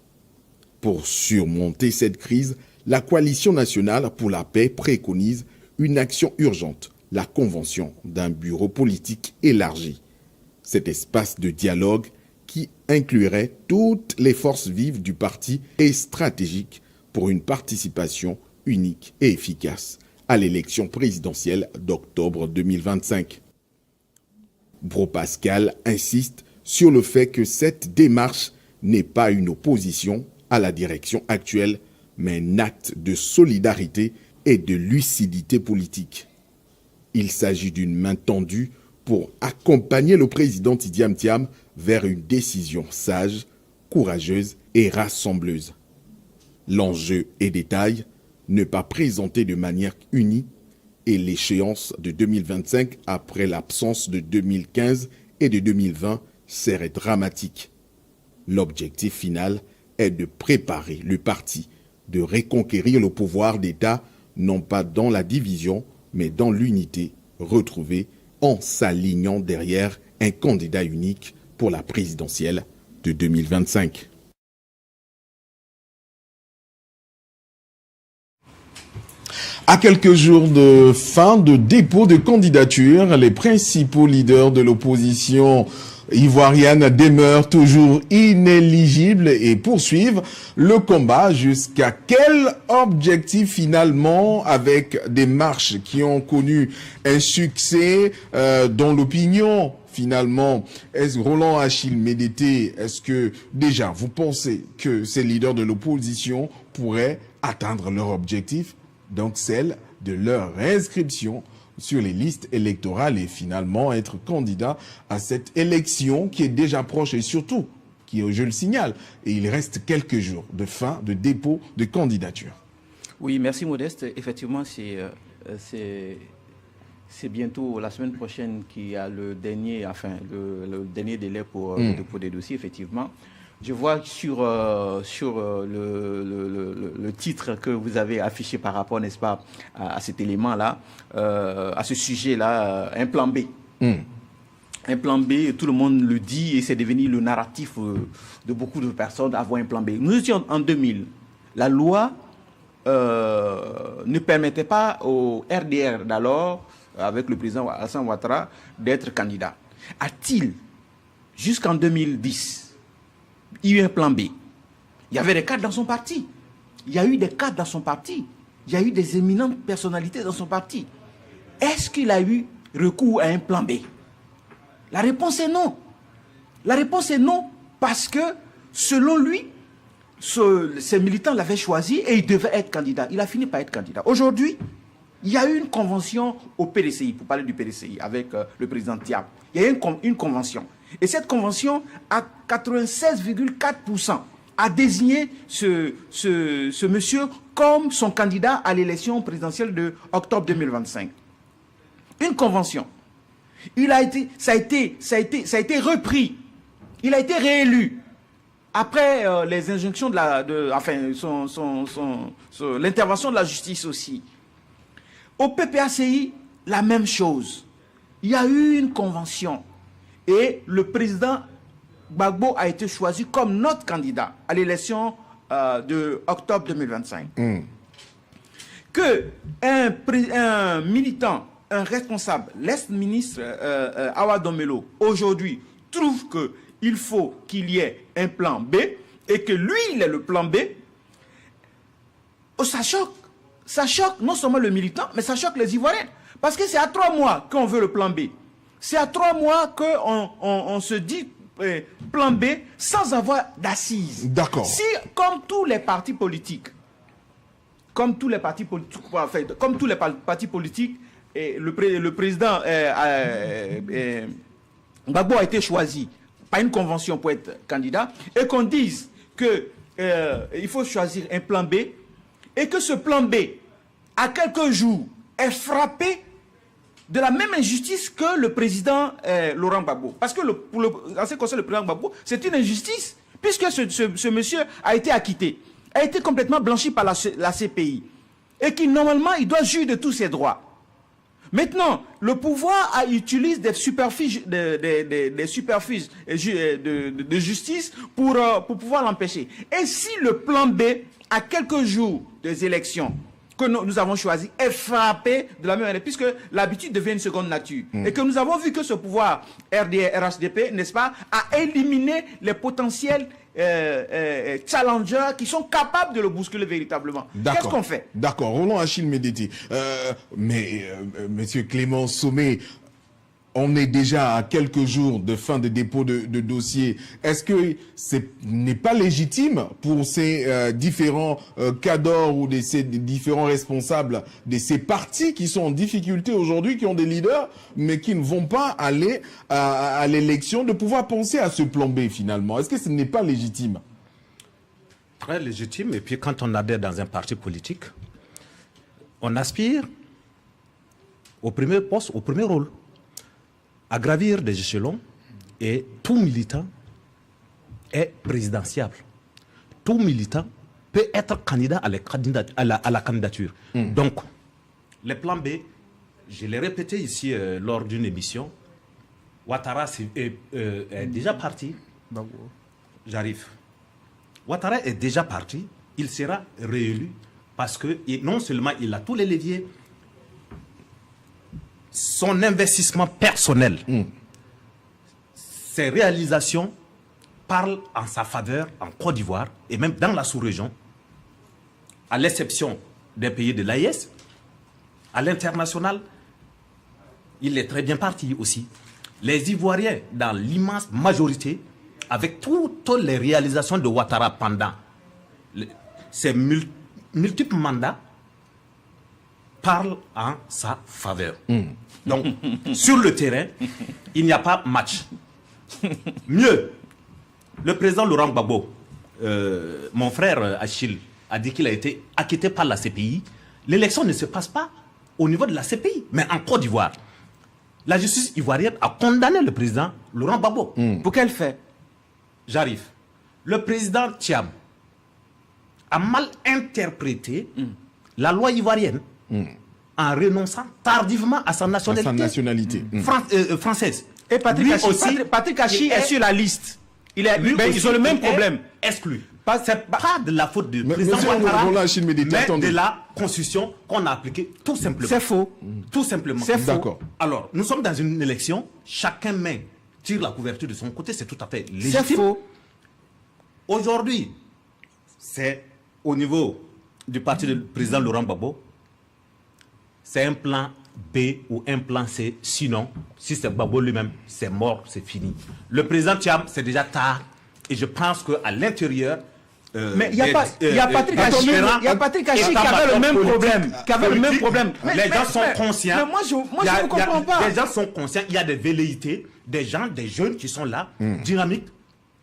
Pour surmonter cette crise, la coalition nationale pour la paix préconise une action urgente, la convention d'un bureau politique élargi. Cet espace de dialogue qui inclurait toutes les forces vives du parti est stratégique pour une participation unique et efficace à l'élection présidentielle d'octobre 2025. Bro Pascal insiste sur le fait que cette démarche n'est pas une opposition à la direction actuelle, mais un acte de solidarité et de lucidité politique. Il s'agit d'une main tendue pour accompagner le président Tidiam Thiam vers une décision sage, courageuse et rassembleuse. L'enjeu est détail, ne pas présenter de manière unie et l'échéance de 2025 après l'absence de 2015 et de 2020 serait dramatique. L'objectif final est de préparer le parti, de reconquérir le pouvoir d'État, non pas dans la division, mais dans l'unité retrouvée en s'alignant derrière un candidat unique pour la présidentielle de 2025. À quelques jours de fin de dépôt de candidature, les principaux leaders de l'opposition ivoirienne demeurent toujours inéligibles et poursuivent le combat. Jusqu'à quel objectif finalement, avec des marches qui ont connu un succès dans l'opinion? Finalement, est-ce Roland Achille Médété, est-ce que déjà vous pensez que ces leaders de l'opposition pourraient atteindre leur objectif, donc celle de leur inscription sur les listes électorales et finalement être candidat à cette élection qui est déjà proche et surtout, qui, je le signale, et il reste quelques jours de fin de dépôt de candidature? Oui, merci Modeste. Effectivement, c'est bientôt la semaine prochaine qu'il y a le dernier délai pour le dépôt des dossiers, effectivement. Je vois sur le titre que vous avez affiché par rapport, n'est-ce pas, à cet élément-là, à ce sujet-là, un plan B. Un plan B, tout le monde le dit et c'est devenu le narratif de beaucoup de personnes d'avoir un plan B. Nous étions en 2000. La loi ne permettait pas au RDR d'alors, avec le président Alassane Ouattara, d'être candidat. A-t-il, jusqu'en 2010, il y a eu un plan B? Il y avait des cadres dans son parti. Il y a eu des cadres dans son parti. Il y a eu des éminentes personnalités dans son parti. Est-ce qu'il a eu recours à un plan B? La réponse est non. La réponse est non parce que, selon lui, ses militants l'avaient choisi et il devait être candidat. Il a fini par être candidat. Aujourd'hui, il y a eu une convention au PDCI, pour parler du PDCI, avec le président Thiam. Il y a eu une convention. Et cette convention, à 96,4%, a désigné ce monsieur comme son candidat à l'élection présidentielle de octobre 2025. Une convention. Ça a été repris. Il a été réélu. Après les injonctions l'intervention de la justice aussi. Au PPACI, la même chose. Il y a eu une convention. Et le président Gbagbo a été choisi comme notre candidat à l'élection de octobre 2025. Que un militant, un responsable, l'ex-ministre Awa Domelo, aujourd'hui, trouve qu'il faut qu'il y ait un plan B et que lui, il est le plan B, ça choque. Ça choque non seulement le militant, mais ça choque les Ivoiriens. Parce que c'est à 3 mois qu'on veut le plan B. C'est à 3 mois qu'on se dit plan B sans avoir d'assises. D'accord. Si, comme tous les partis politiques, comme tous les partis politiques, et le président Gbagbo a été choisi par une convention pour être candidat, et qu'on dise que il faut choisir un plan B, et que ce plan B, à quelques jours, est frappé de la même injustice que le président Laurent Gbagbo. Parce que en ce qui concerne le président Gbagbo, c'est une injustice, puisque ce monsieur a été acquitté, a été complètement blanchi par la CPI, et qui normalement il doit jouir de tous ses droits. Maintenant, le pouvoir utilise des superficies de justice pour pouvoir l'empêcher. Et si le plan B, à quelques jours des élections que nous avons choisi, est frappé de la même manière, puisque l'habitude devient une seconde nature, et que nous avons vu que ce pouvoir RHDP, n'est-ce pas, a éliminé les potentiels challengers qui sont capables de le bousculer véritablement. Qu'est-ce qu'on fait? D'accord, Roland Achille Médété. Monsieur Clément Sommet, on est déjà à quelques jours de fin de dépôt de dossier. Est-ce que ce n'est pas légitime pour ces différents cadors ou ces différents responsables de ces partis qui sont en difficulté aujourd'hui, qui ont des leaders, mais qui ne vont pas aller à l'élection, de pouvoir penser à ce plan B finalement? Est-ce que ce n'est pas légitime? Très légitime. Et puis quand on adhère dans un parti politique, on aspire au premier poste, au premier rôle, à gravir des échelons, et tout militant est présidentiable. Tout militant peut être candidat à la candidature. Donc, le plan B, je l'ai répété ici lors d'une émission, Ouattara est déjà parti. J'arrive. Ouattara est déjà parti, il sera réélu parce que non seulement il a tous les leviers, son investissement personnel, ses réalisations parlent en sa faveur en Côte d'Ivoire et même dans la sous-région, à l'exception des pays de l'AES. À l'international, il est très bien parti aussi. Les Ivoiriens, dans l'immense majorité, avec toutes les réalisations de Ouattara pendant ses multiples mandats, parlent en sa faveur. Donc, sur le terrain, il n'y a pas match. Mieux, le président Laurent Gbagbo, mon frère Achille, a dit qu'il a été acquitté par la CPI. L'élection ne se passe pas au niveau de la CPI, mais en Côte d'Ivoire. La justice ivoirienne a condamné le président Laurent Gbagbo. Pour quel fait? J'arrive. Le président Thiam a mal interprété la loi ivoirienne en renonçant tardivement à sa nationalité, française. Et Patrick Hachi est sur la liste. Ils ont le même problème. Exclu. Ce n'est pas de la faute du président Ouattara, mais de la constitution qu'on a appliquée, tout simplement. C'est faux. Tout simplement. C'est faux. D'accord. Alors, nous sommes dans une élection, chacun tire la couverture de son côté, c'est tout à fait légitime. C'est faux. Aujourd'hui, c'est au niveau du parti du président Laurent Gbagbo, c'est un plan B ou un plan C. Sinon, si c'est Gbagbo lui-même, c'est mort, c'est fini. Le président Thiam, c'est déjà tard. Et je pense qu'à l'intérieur... mais il y a Patrick Hachi qui avait le même problème. Les gens sont conscients. Mais moi, je ne comprends pas. Les gens sont conscients. Il y a des velléités, des jeunes qui sont là, dynamiques,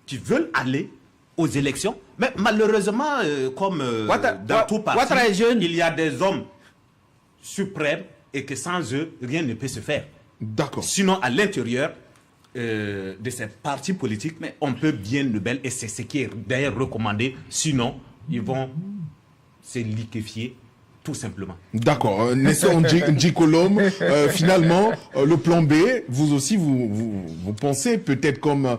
qui veulent aller aux élections. Mais malheureusement, comme dans tout parti, il y a des hommes suprêmes et que sans eux, rien ne peut se faire. D'accord. Sinon, à l'intérieur de cette partie politique, mais on peut bien le bel, et c'est ce qui est d'ailleurs recommandé. Sinon, ils vont se liquéfier tout simplement. D'accord. Nestor Ndjikolom, finalement, le plan B, vous aussi, vous pensez peut-être comme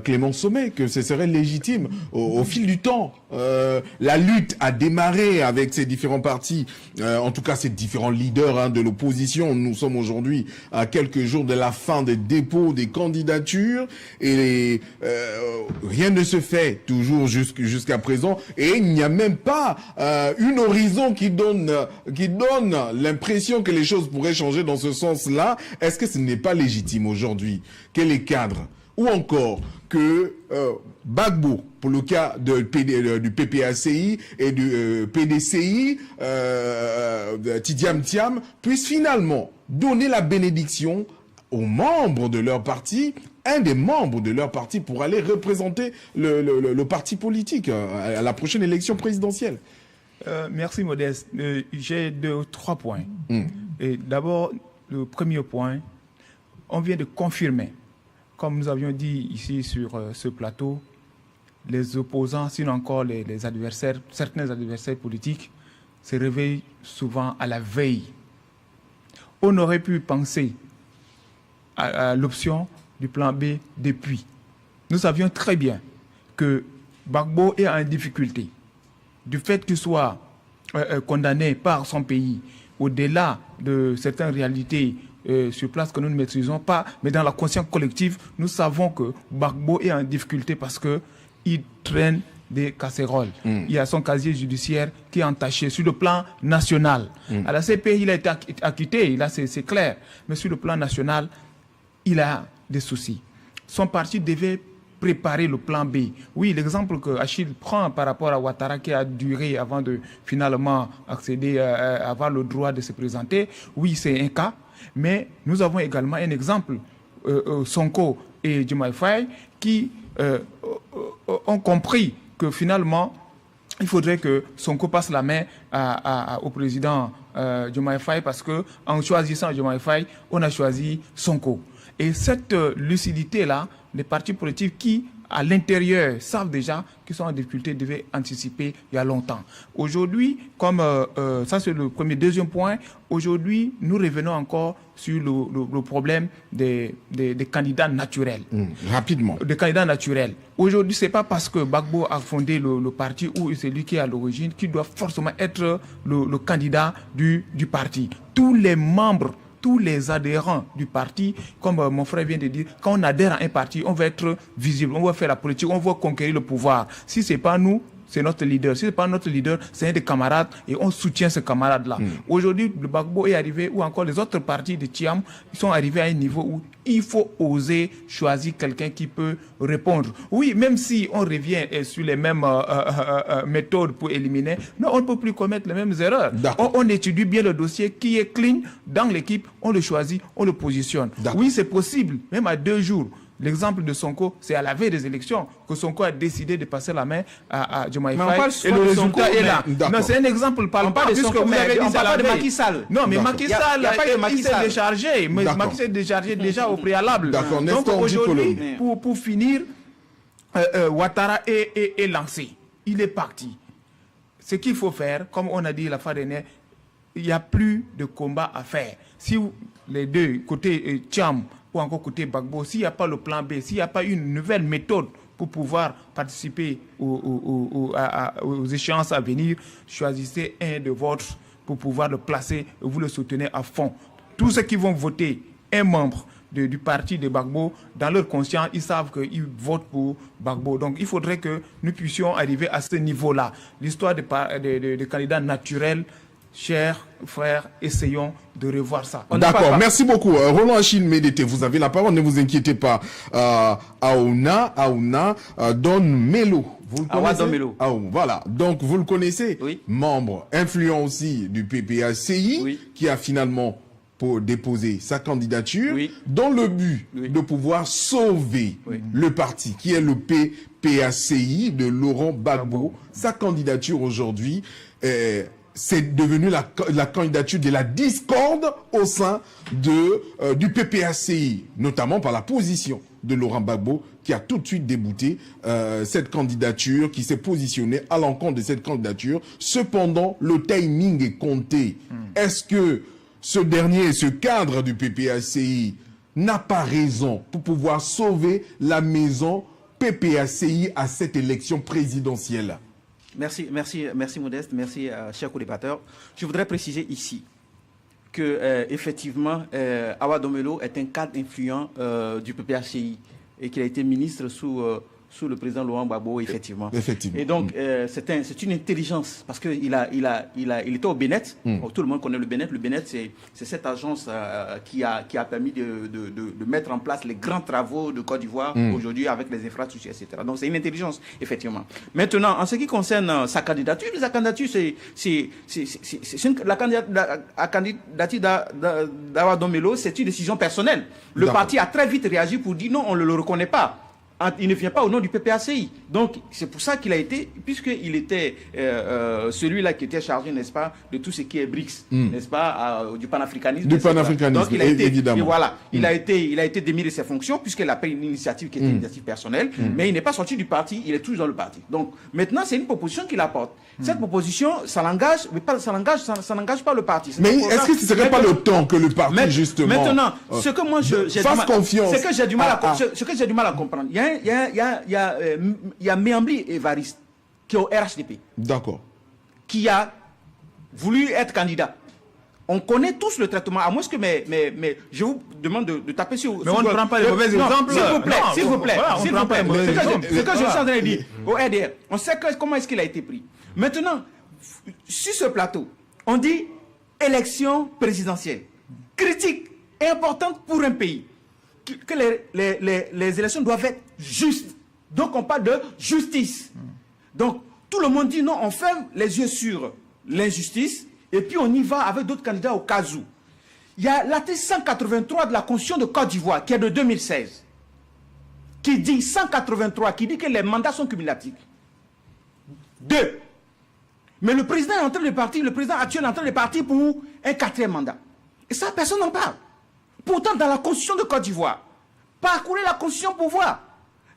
Clément Sommet que ce serait légitime au fil du temps. La lutte a démarré avec ces différents partis, en tout cas ces différents leaders de l'opposition. Nous sommes aujourd'hui à quelques jours de la fin des dépôts des candidatures et rien ne se fait toujours jusqu'à présent, et il n'y a même pas une horizon qui donne l'impression que les choses pourraient changer dans ce sens-là. Est-ce que ce n'est pas légitime aujourd'hui que les cadres ou encore que Gbagbo, pour le cas du PPACI et du PDCI, Tidiane Thiam, puisse finalement donner la bénédiction aux membres de leur parti, un des membres de leur parti, pour aller représenter le parti politique à la prochaine élection présidentielle. Merci Modeste. J'ai 2 ou 3 points. Et d'abord, le premier point, on vient de confirmer, comme nous avions dit ici sur ce plateau, les opposants, sinon encore les adversaires, certains adversaires politiques, se réveillent souvent à la veille. On aurait pu penser à l'option du plan B depuis. Nous savions très bien que Gbagbo est en difficulté. Du fait qu'il soit condamné par son pays, au-delà de certaines réalités sur place que nous ne maîtrisons pas, mais dans la conscience collective, nous savons que Gbagbo est en difficulté parce qu'il traîne des casseroles. Il y a son casier judiciaire qui est entaché sur le plan national. À la CPI, il a été acquitté, là c'est clair, mais sur le plan national, il a des soucis. Son parti devait préparer le plan B. Oui, l'exemple que Achille prend par rapport à Ouattara qui a duré avant de finalement accéder à avoir le droit de se présenter, oui, c'est un cas, mais nous avons également un exemple, Sonko et Diomaye Faye, qui ont compris que finalement, il faudrait que Sonko passe la main au président Diomaye Faye parce qu'en choisissant Diomaye Faye, on a choisi Sonko. Et cette lucidité-là, les partis politiques qui, à l'intérieur, savent déjà qu'ils sont en difficulté, devaient anticiper il y a longtemps. Aujourd'hui, comme ça c'est le premier. Deuxième point, aujourd'hui, nous revenons encore sur le problème des candidats naturels. Rapidement. Des candidats naturels. Aujourd'hui, ce n'est pas parce que Gbagbo a fondé le parti ou c'est lui qui est à l'origine qu'il doit forcément être le candidat du parti. Tous les membres, tous les adhérents du parti, comme mon frère vient de dire, quand on adhère à un parti, on va être visible, on va faire la politique, on va conquérir le pouvoir. Si ce n'est pas nous, c'est notre leader. Si ce n'est pas notre leader, c'est un des camarades et on soutient ce camarade-là. Aujourd'hui, le Gbagbo est arrivé, ou encore les autres partis de Thiam, ils sont arrivés à un niveau où il faut oser choisir quelqu'un qui peut répondre. Oui, même si on revient sur les mêmes méthodes pour éliminer, non, on ne peut plus commettre les mêmes erreurs. On étudie bien le dossier qui est clean dans l'équipe, on le choisit, on le positionne. Oui, c'est possible, même à 2 jours. L'exemple de Sonko, c'est à la veille des élections que Sonko a décidé de passer la main à Diomaye Faye. Et le résultat est là. Non, c'est un exemple. On parle pas de Sonko, mais on parle pas de Macky Sall. Non, mais Macky Sall, il s'est déchargé. Mais Macky s'est déchargé déjà au préalable. Donc aujourd'hui, pour finir, Ouattara est lancé. Il est parti. Ce qu'il faut faire, comme on a dit la fois dernière, il n'y a plus de combat à faire. Si les deux, côté Thiam ou encore côté Gbagbo, s'il n'y a pas le plan B, s'il n'y a pas une nouvelle méthode pour pouvoir participer aux échéances à venir, choisissez un de vôtres pour pouvoir le placer et vous le soutenez à fond. Tous ceux qui vont voter un membre du parti de Gbagbo, dans leur conscience, ils savent qu'ils votent pour Gbagbo. Donc il faudrait que nous puissions arriver à ce niveau-là. L'histoire des candidats naturels, chers frères, essayons de revoir ça. D'accord, merci beaucoup. Roland Achille Médété, vous avez la parole, ne vous inquiétez pas. Aouna, Don Melo. Vous le connaissez? Don Melo. Voilà, donc vous le connaissez, oui. Membre influent aussi du PPACI, oui. Qui a finalement déposé sa candidature, oui. Dans le but, oui. De pouvoir sauver, oui. Le parti qui est le PPACI de Laurent Gbagbo. Sa candidature aujourd'hui c'est devenu la candidature de la discorde au sein du PPACI, notamment par la position de Laurent Gbagbo, qui a tout de suite débouté cette candidature, qui s'est positionné à l'encontre de cette candidature. Cependant, le timing est compté. Est-ce que ce dernier, ce cadre du PPACI, n'a pas raison pour pouvoir sauver la maison PPACI à cette élection présidentielle? Merci Modeste, merci chers co-débatteurs. Je voudrais préciser ici que effectivement Awa Don Melo est un cadre influent du PPACI et qu'il a été ministre sous sous le président Laurent Gbagbo, effectivement. Effectivement. Et donc, c'est une intelligence, parce qu'il il était au Bénin. Tout le monde connaît le Bénin. Le Bénin, c'est cette agence qui a permis de mettre en place les grands travaux de Côte d'Ivoire aujourd'hui avec les infrastructures, etc. Donc, c'est une intelligence, effectivement. Maintenant, en ce qui concerne sa candidature, la candidature d'Awa Domelo, c'est une décision personnelle. Le parti a très vite réagi pour dire non, on ne le reconnaît pas. Il ne vient pas au nom du PPACI. Donc, c'est pour ça qu'il a été, puisqu'il était celui-là qui était chargé, n'est-ce pas, de tout ce qui est BRICS, n'est-ce pas, du panafricanisme. Du panafricanisme, donc, évidemment. Et voilà, il a été démis de ses fonctions, puisqu'il a pris une initiative qui était une initiative personnelle, mais il n'est pas sorti du parti, il est toujours dans le parti. Donc, maintenant, c'est une proposition qu'il apporte. Cette proposition, ça n'engage pas le parti. Mais est-ce que ce ne serait pas le temps que le parti, justement... Maintenant, ce que moi, fasse confiance. Ce que j'ai du mal à comprendre, il y a Méambli Évariste, qui est au RHDP. D'accord. Qui a voulu être candidat. On connaît tous le traitement, à moins que je vous demande de taper sur... Mais on ne prend pas les mauvais exemples. S'il vous plaît. C'est que je suis en train de dire. Au RDR, on sait comment est-ce qu'il a été pris. Maintenant, sur ce plateau, on dit élection présidentielle. Critique et importante pour un pays. Que les élections doivent être justes. Donc on parle de justice. Donc tout le monde dit non, on ferme les yeux sur l'injustice et puis on y va avec d'autres candidats au cas où. Il y a l'article 183 de la Constitution de Côte d'Ivoire qui est de 2016 qui dit que les mandats sont cumulatifs. 2. Mais le président est en train de partir, le président actuel est en train de partir pour un 4e mandat. Et ça, personne n'en parle. Pourtant, dans la Constitution de Côte d'Ivoire, parcourez la Constitution pour voir.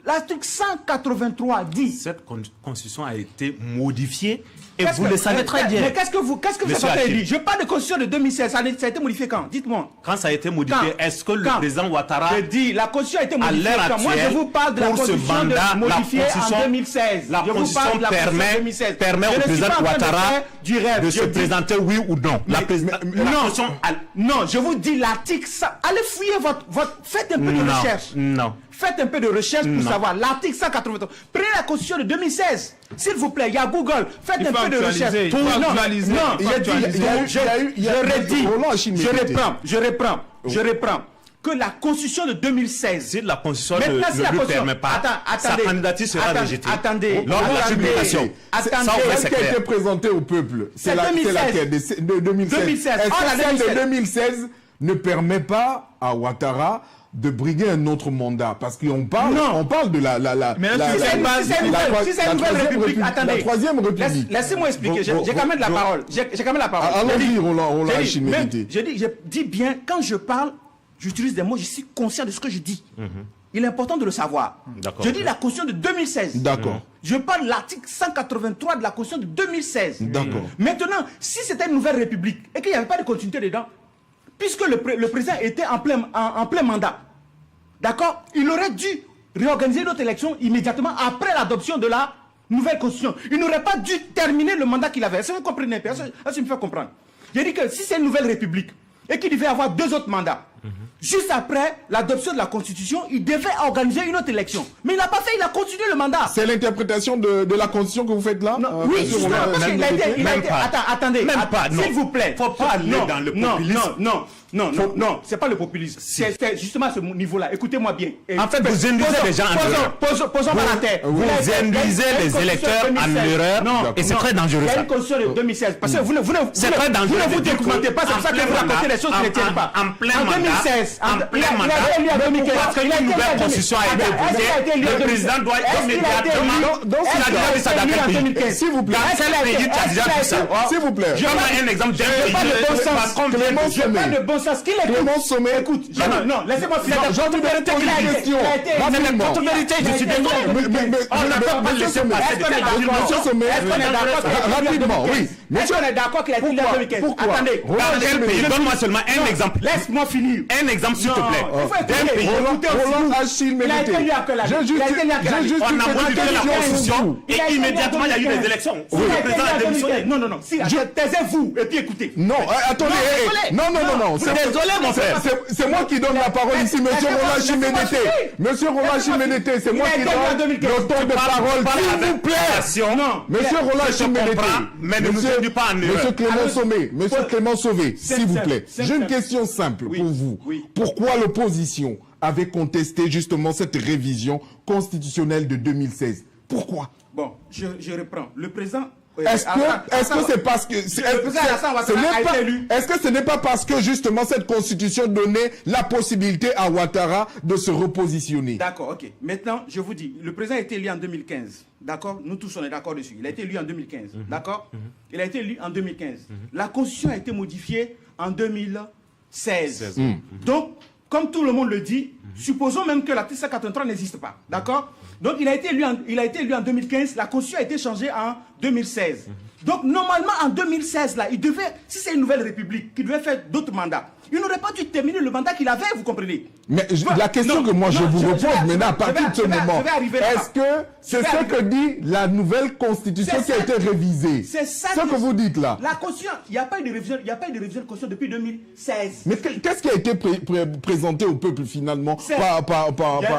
L'article 183 dit... Cette Constitution a été modifiée et vous le savez très bien. Mais qu'est-ce que vous avez dit? Je parle de Constitution de 2016. Ça a été modifié quand? Dites-moi. Quand ça a été modifié, est-ce que le président Ouattara... Je dis, la Constitution a été modifiée quand? Moi, je vous parle de la Constitution modifiée en 2016. La Constitution permet au président Ouattara de se présenter, oui ou non. Non, je vous dis l'article... Allez fouiller faites un peu de recherche. Non. Faites un peu de recherche pour savoir. L'article 183. Prenez la Constitution de 2016. S'il vous plaît, il y a Google. Faites un peu de recherche. Je reprends. Que la Constitution de 2016. Si la Constitution ne lui permet pas, sa candidature sera rejetée. Attendez. Lors de la publication. Celle qui a été présentée au peuple. C'est laquelle de 2016. Celle de 2016 ne permet pas à Ouattara de briguer un autre mandat, parce qu'on parle, on parle de la troisième république. Laissez-moi expliquer, j'ai quand même la parole. Allons-y, Roland Achille. Je dis bien, quand je parle, j'utilise des mots, je suis conscient de ce que je dis. Il est important de le savoir. Je dis la Constitution de 2016. D'accord. Je parle de l'article 183 de la Constitution de 2016. D'accord. Maintenant, si c'était une nouvelle république et qu'il n'y avait pas de continuité dedans, puisque le président était en plein mandat, d'accord, il aurait dû réorganiser notre élection immédiatement après l'adoption de la nouvelle constitution. Il n'aurait pas dû terminer le mandat qu'il avait. Est-ce que vous comprenez? Est-ce que tu me fais comprendre? J'ai dit que si c'est une nouvelle république et qu'il devait avoir 2 autres mandats, juste après l'adoption de la constitution, il devait organiser une autre élection. Mais il n'a pas fait, il a continué le mandat. C'est l'interprétation de la constitution que vous faites là? Oui, justement, parce qu'il a été... Attendez, s'il vous plaît. Il ne faut pas aller dans le populisme. Non, c'est pas le populisme. C'est justement à ce niveau-là. Écoutez-moi bien. En fait, vous induisez les gens en erreur. Posons par la terre. Vous induisez les électeurs en erreur et c'est très dangereux. Il y a une constitution de 2016. Parce que vous ne vous documentez pas, c'est pour ça que vous racontez les choses qui ne tiennent pas. En plein mandat. En plein mandat. Parce qu'une nouvelle constitution a été votée, le président doit immédiatement... S'il vous plaît. S'il vous plaît. Je donne un exemple. Je pas de bon sens. Je pas de bon sens. Clément Sommet. Écoute, non, laissez-moi finir. J'ai envie de poser une question. Votre vérité, je suis désolé. On n'a pas laissé passer. Est-ce qu'on est d'accord? Rapidement, oui. Est-ce qu'on est d'accord qu'il a été en 2015? Pourquoi? Attendez. Dans quel pays? Donne-moi seulement un exemple. Laisse-moi finir. Un exemple, s'il te plaît. Roland Achille Ménété. On a modifié la Constitution et immédiatement, il y a eu des élections. Le président a démissionné. Non. Taisez-vous et puis écoutez. Non, attendez. Non. Désolé, mon frère. C'est moi qui donne la parole ici, monsieur Roland Achille Ménété. Monsieur Roland Achille Ménété, c'est moi qui donne le temps de parole, s'il vous plaît. Monsieur Roland Achille Ménété. Mais ne vous induisez pas en erreur. Monsieur Clément Sommet, Monsieur Clément Sauvé, s'il vous plaît. J'ai une question simple pour vous. Pourquoi l'opposition avait contesté justement cette révision constitutionnelle de 2016? Pourquoi? Bon, je reprends. Le président... Est-ce que c'est parce que est-ce que ce n'est pas parce que justement cette constitution donnait la possibilité à Ouattara de se repositionner? D'accord, ok. Maintenant, je vous dis, le président a été élu en 2015. D'accord? Nous tous on est d'accord dessus. Il a été élu en 2015. D'accord? Il a été élu en 2015. La constitution a été modifiée en 2016. Donc, comme tout le monde le dit, supposons même que l'article 183 n'existe pas. D'accord? Donc, il a été élu en 2015. La Constitution a été changée en 2016. Donc, normalement, en 2016, là, il devait, si c'est une nouvelle république, qui devait faire d'autres mandats, il n'aurait pas dû terminer le mandat qu'il avait, vous comprenez? Mais la question que moi je vous repose maintenant, à partir de ce moment, est-ce que c'est ce que dit la nouvelle constitution qui a été révisée? C'est ça que vous dites là. La constitution, il n'y a pas eu de révision, de constitution depuis 2016. Mais qu'est-ce qui a été présenté au peuple finalement par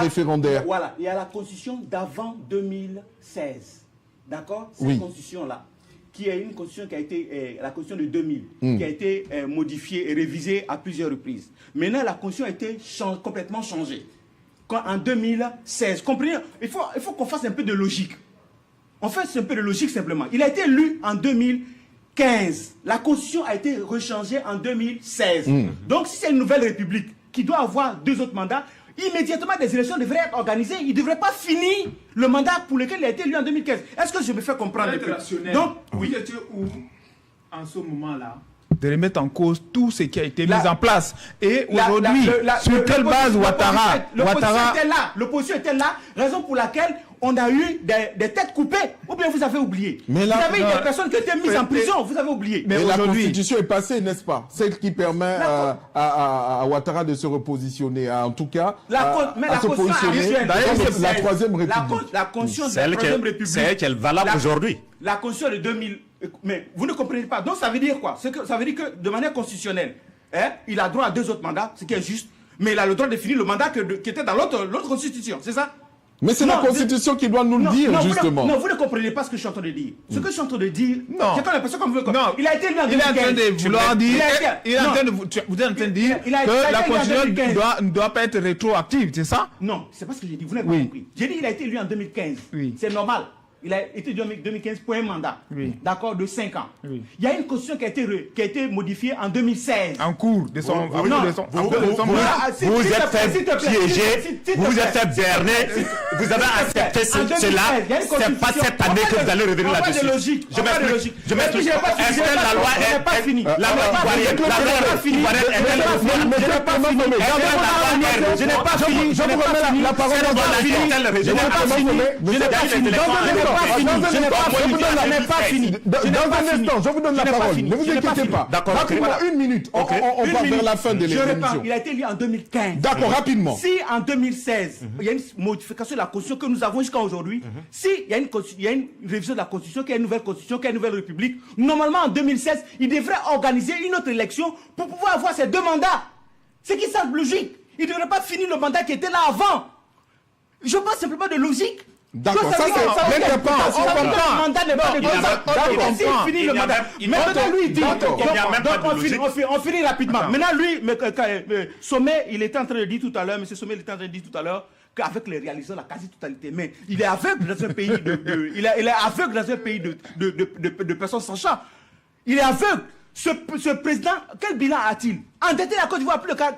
référendaire? Voilà, il y a la constitution d'avant 2016. D'accord? Cette constitution-là, qui est une constitution qui a été, la constitution de 2000, qui a été modifiée et révisée à plusieurs reprises. Maintenant, la constitution a été complètement changée. En 2016, comprenez, il faut qu'on fasse un peu de logique. On fait un peu de logique simplement. Il a été élu en 2015. La constitution a été rechangée en 2016. Donc, si c'est une nouvelle république qui doit avoir 2 autres mandats, immédiatement des élections devraient être organisées. Il ne devrait pas finir le mandat pour lequel il a été élu en 2015. Est-ce que je me fais comprendre? Donc, oui. Où, en ce moment-là, de remettre en cause tout ce qui a été mis en place. Et aujourd'hui, sur quelle base Ouattara... L'opposition était là, raison pour laquelle on a eu des têtes coupées. Ou bien vous avez oublié. Mais vous avez eu des personnes qui étaient mises en prison, vous avez oublié. Mais la constitution est passée, n'est-ce pas? Celle qui permet à Ouattara de se repositionner, en tout cas, à se positionner dans la Troisième République. La constitution de la Troisième République. C'est elle qui est valable aujourd'hui. La constitution de 2000... Mais vous ne comprenez pas. Donc ça veut dire quoi? Ça veut dire que de manière constitutionnelle, il a droit à 2 autres mandats, ce qui est juste. Mais il a le droit de finir le mandat qui était dans l'autre constitution, c'est ça? Mais c'est la Constitution qui doit nous le dire, justement. Non, vous ne comprenez pas ce que je suis en train de dire. Ce que je suis en train de dire, j'ai l'impression qu'on veut... Il a été élu en 2015. Il est en train de vouloir dire... Vous êtes en train de dire que la Constitution ne doit pas être rétroactive, c'est ça? Non, c'est pas ce que j'ai dit. Vous n'avez pas compris. J'ai dit qu'il a été élu en 2015. C'est normal. Il a été élu en 2015 pour un mandat, d'accord, de 5 ans. Il y a une constitution qui a été modifiée en 2016. En cours de son... Vous êtes fait piéger, vous êtes fait berner, vous avez accepté cela. C'est pas cette année que vous allez revenir là-dessus. Je m'explique. Est-ce que la loi est finie? La loi ivoirienne est finie. Je n'ai pas fini. Je vous remets la parole. Je n'ai pas fini. Je n'ai pas fini. Dans un instant, je vous donne la parole. Ne vous inquiétez pas. D'accord. Rapidement, 1 minute. On va vers la fin de l'émission. Il a été élu en 2015. D'accord, rapidement. Si en 2016, il y a une modification de la Constitution que nous avons jusqu'à aujourd'hui, si il y a une révision de la Constitution, qu'il y a une nouvelle Constitution, qu'il y a une nouvelle République, normalement en 2016, il devrait organiser une autre élection pour pouvoir avoir ces 2 mandats. C'est qui semble logique. Il ne devrait pas finir le mandat qui était là avant. Je parle simplement de logique. D'accord, ça c'est l'interprétation. Le mandat n'est pas de il finit le mandat. Maintenant, lui, il dit. On finit rapidement. Maintenant, lui, Sommet, il était en train de dire tout à l'heure, M. Sommet, il était en train de dire tout à l'heure qu'avec les réalisateurs, la quasi-totalité. Mais il est aveugle dans un pays il est aveugle dans un pays de personnes sans champ. Il est aveugle. Ce président, quel bilan a-t-il? Endetté la Côte d'Ivoire plus de 40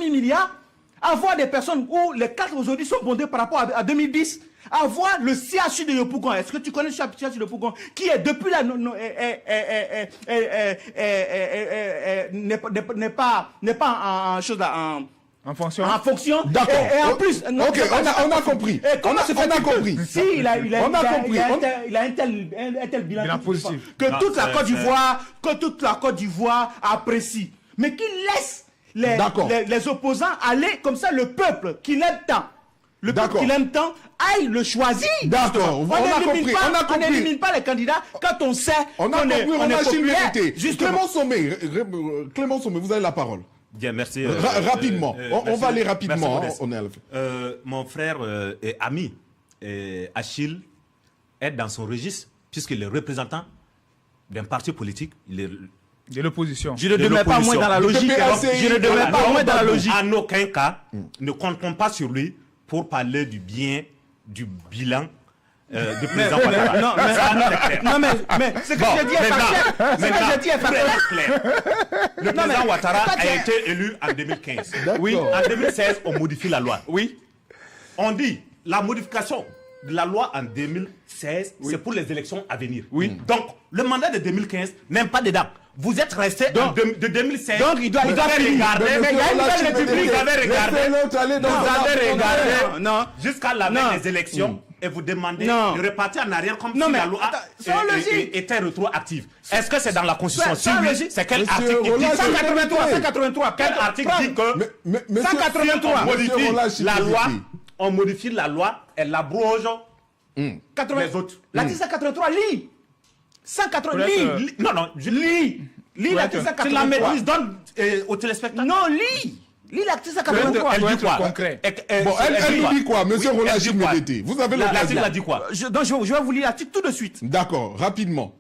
000 milliards. Avoir des personnes où les 4 aujourd'hui sont bondés par rapport à 2010. Avoir le CHU de Yopougon. Est-ce que tu connais le CHU de Yopougon qui est depuis la n'est pas en chose là en fonction. D'accord. Et en plus, ok, on a compris. On a compris. Si il a un tel bilan positif que toute la Côte d'Ivoire apprécie, mais qu'il laisse les opposants aller comme ça, le peuple qui l'aime tant. Le peuple qui l'aime tant aille le choisir. D'accord, on a compris. On n'élimine pas les candidats quand on sait qu'on est populaire. Clément Sommé, vous avez la parole. Bien, merci. Rapidement, on va aller rapidement. On est à la fin. Mon frère et ami Achille est dans son registre puisqu'il est représentant d'un parti politique. Il est de l'opposition. Je ne demets pas moins dans la logique. Je ne demets pas moins dans la logique. En aucun cas, ne comptons pas sur lui pour parler du bien, du bilan du président Ouattara. Non, mais ce que j'ai dit est factuel. Ce que j'ai dit est factuel. Le président Ouattara a été élu en 2015. Oui. En 2016, on modifie la loi. Oui. On dit la modification de la loi en 2016, c'est pour les élections à venir. Oui. Donc, le mandat de 2015 n'est pas dedans. Vous êtes resté de 2016. Donc, il doit regarder. Mais il y a une nouvelle république. Vous avez regardé. Non. Jusqu'à la fin des élections. Et vous demandez de repartir en arrière comme si la loi était rétroactive. Est-ce que c'est dans la Constitution? Si oui, c'est quel article? 183. Quel article dit que 183 on modifie la loi, elle abroge les autres. L'article 183, lis. 183, lis. Non, je lis. Lis l'article 183. Tu la maîtrises, donne aux téléspectateurs. Non, lis. Lis l'article 183. Elle dit quoi? Bon, elle nous dit quoi, monsieur Roland Médété? Vous avez l'article a dit quoi? Donc je vais vous lire l'article tout de suite. D'accord, rapidement.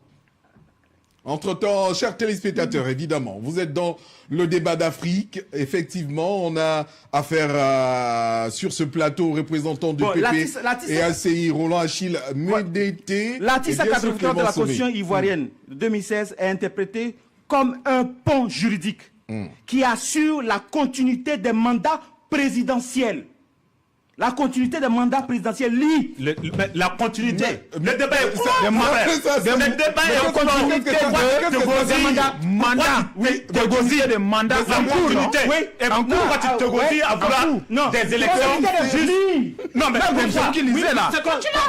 Entre-temps, chers téléspectateurs, évidemment, vous êtes dans le débat d'Afrique. Effectivement, on a affaire sur ce plateau aux représentants de PP et ACI, Roland Achille Médété. L'article 183 de la Constitution ivoirienne de 2016 est interprété comme un pont juridique qui assure la continuité des mandats présidentiels. La continuité des mandats présidentiels lit. La continuité. Le débat est court. Le débat est en continuité de mandats. Oui, de mandats en cours. Oui, et pourquoi tu te gosilles à vouloir des élections? Non, mais c'est qui lisait là.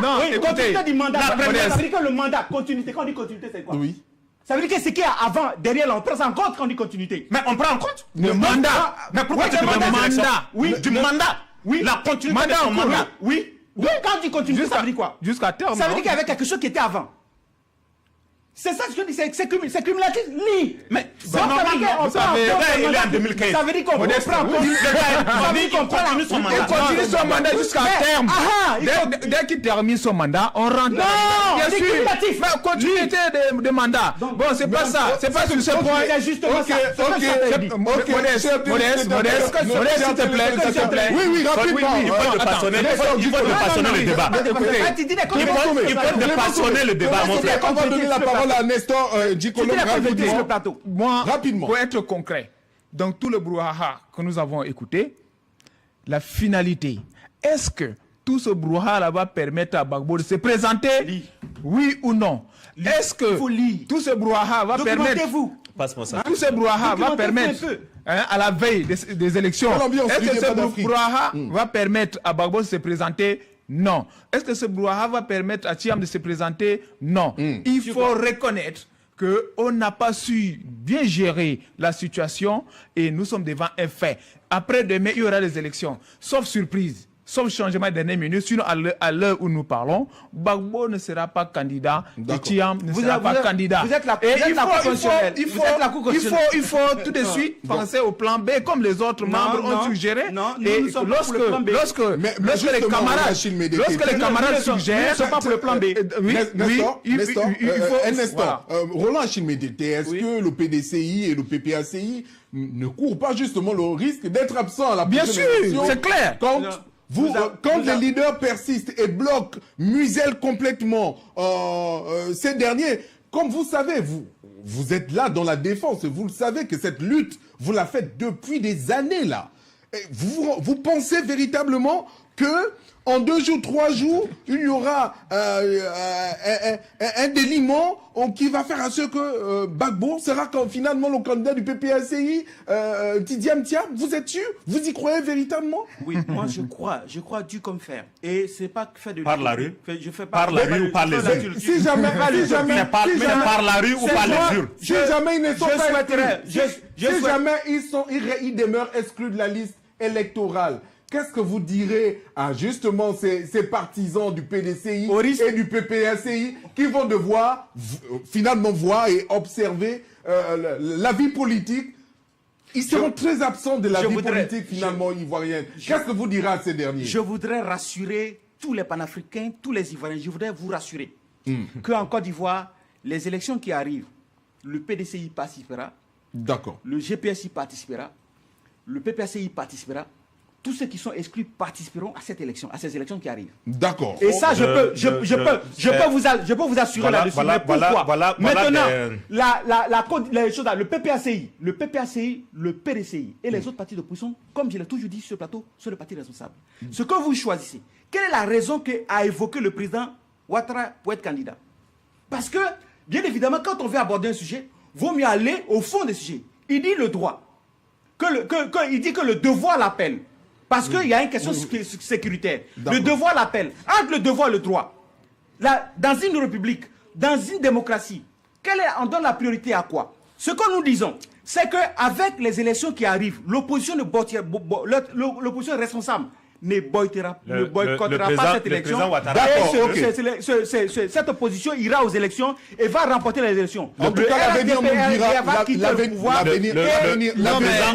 Non, écoutez. Continuité du mandat. Ça veut dire que le mandat, continuité, quand on dit continuité, c'est quoi? Oui. Ça veut dire que ce qu'il y a avant, derrière, là, on prend ça en compte quand on dit continuité. Mais on prend en compte le mandat. Mais pourquoi tu demandes des élections? Oui, du mandat. Oui, la continuité de son mandat. Oui. Quand on dit continuité, ça veut dire quoi? Jusqu'à terme. Ça veut dire qu'il y avait quelque chose qui était avant. C'est ça ce que je dis, c'est cumulatif. Lis. Mais c'est normal, vous savez, il est en 2015. Ça veut dire qu'on prend son mandat. Il continue son mandat jusqu'à terme. Dès qu'il termine son mandat, on rentre. Non, c'est cumulatif. Continuité de mandat. Bon, c'est pas ça. C'est pas sur ce point. C'est justement ça. Modeste, s'il te plaît. Oui, rapidement. Il faut dépassionner le débat. Il faut dépassionner le débat, mon frère. On va donner la parole à Nestor Djikolo rapidement. Rapidement. Pour être concret, donc tout le brouhaha que nous avons écouté, la finalité, est-ce que tout ce brouhaha va permettre à Gbagbo de se présenter? Oui ou non? Est-ce que tout ce brouhaha va permettre... Tout ce brouhaha va permettre, à la veille des élections, est-ce que ce brouhaha va permettre à Gbagbo de se présenter? Non. Est-ce que ce brouhaha va permettre à Thiam de se présenter? Non. Il faut reconnaître qu'on n'a pas su bien gérer la situation et nous sommes devant un fait. Après demain, il y aura des élections. Sauf surprise, sauf changement de dernière minute, sinon à l'heure où nous parlons, Gbagbo ne sera pas candidat et Thiam ne sera pas candidat. Vous êtes la Cour constitutionnelle. Il faut tout de suite penser au plan B comme les autres membres ont suggéré. Et lorsque les camarades suggèrent, ce n'est pas pour le plan B. Roland Achille Médété, est-ce que le PDCI et le PPACI ne courent pas justement le risque d'être absents à la prochaine élection? Bien sûr, c'est clair. Quand les leaders persistent et bloquent, musellent complètement ces derniers, comme vous savez, vous êtes là dans la défense, vous le savez que cette lutte, vous la faites depuis des années là. Et vous pensez véritablement que en 2 jours, 3 jours, il y aura un déliement qui va faire à ce que Gbagbo sera finalement le candidat du PPACI, Tidiane Dia. Vous êtes sûr? Vous y croyez véritablement? Oui, moi je crois dur comme fer. Et c'est pas fait de... Par la rue? Je fais pas par la rue ou par les urnes? Si jamais, par la rue ou par les urnes? Si jamais ils ne sont pas exclus, si jamais ils demeurent exclus de la liste électorale, qu'est-ce que vous direz à justement ces partisans du PDCI et du PPACI qui vont devoir finalement voir et observer la vie politique? Ils seront très absents de la vie politique finalement ivoirienne. Qu'est-ce que vous direz à ces derniers? Je voudrais rassurer tous les panafricains, tous les Ivoiriens. Je voudrais vous rassurer qu'en Côte d'Ivoire, les élections qui arrivent, le PDCI participera. D'accord. Le GPSI participera. Le PPACI participera. Tous ceux qui sont exclus participeront à ces élections qui arrivent. D'accord. Et ça, je peux vous assurer là-dessus. Mais pourquoi? Maintenant, les choses, le PPACI, le PDCI et les autres partis d'opposition, comme je l'ai toujours dit sur ce plateau, sont les partis responsables. Ce que vous choisissez, quelle est la raison qu'a évoqué le président Ouattara pour être candidat? Parce que, bien évidemment, quand on veut aborder un sujet, il vaut mieux aller au fond des sujets. Il dit le droit, il dit que le devoir l'appelle. Parce qu'il y a une question sécuritaire. Le devoir l'appelle. Entre le devoir et le droit, dans une république, dans une démocratie, on donne la priorité à quoi? Ce que nous disons, c'est qu'avec les élections qui arrivent, l'opposition responsable ne boycottera pas cette élection. Cette opposition ira aux élections et va remporter les élections. En tout cas, l'avenir nous dira. Le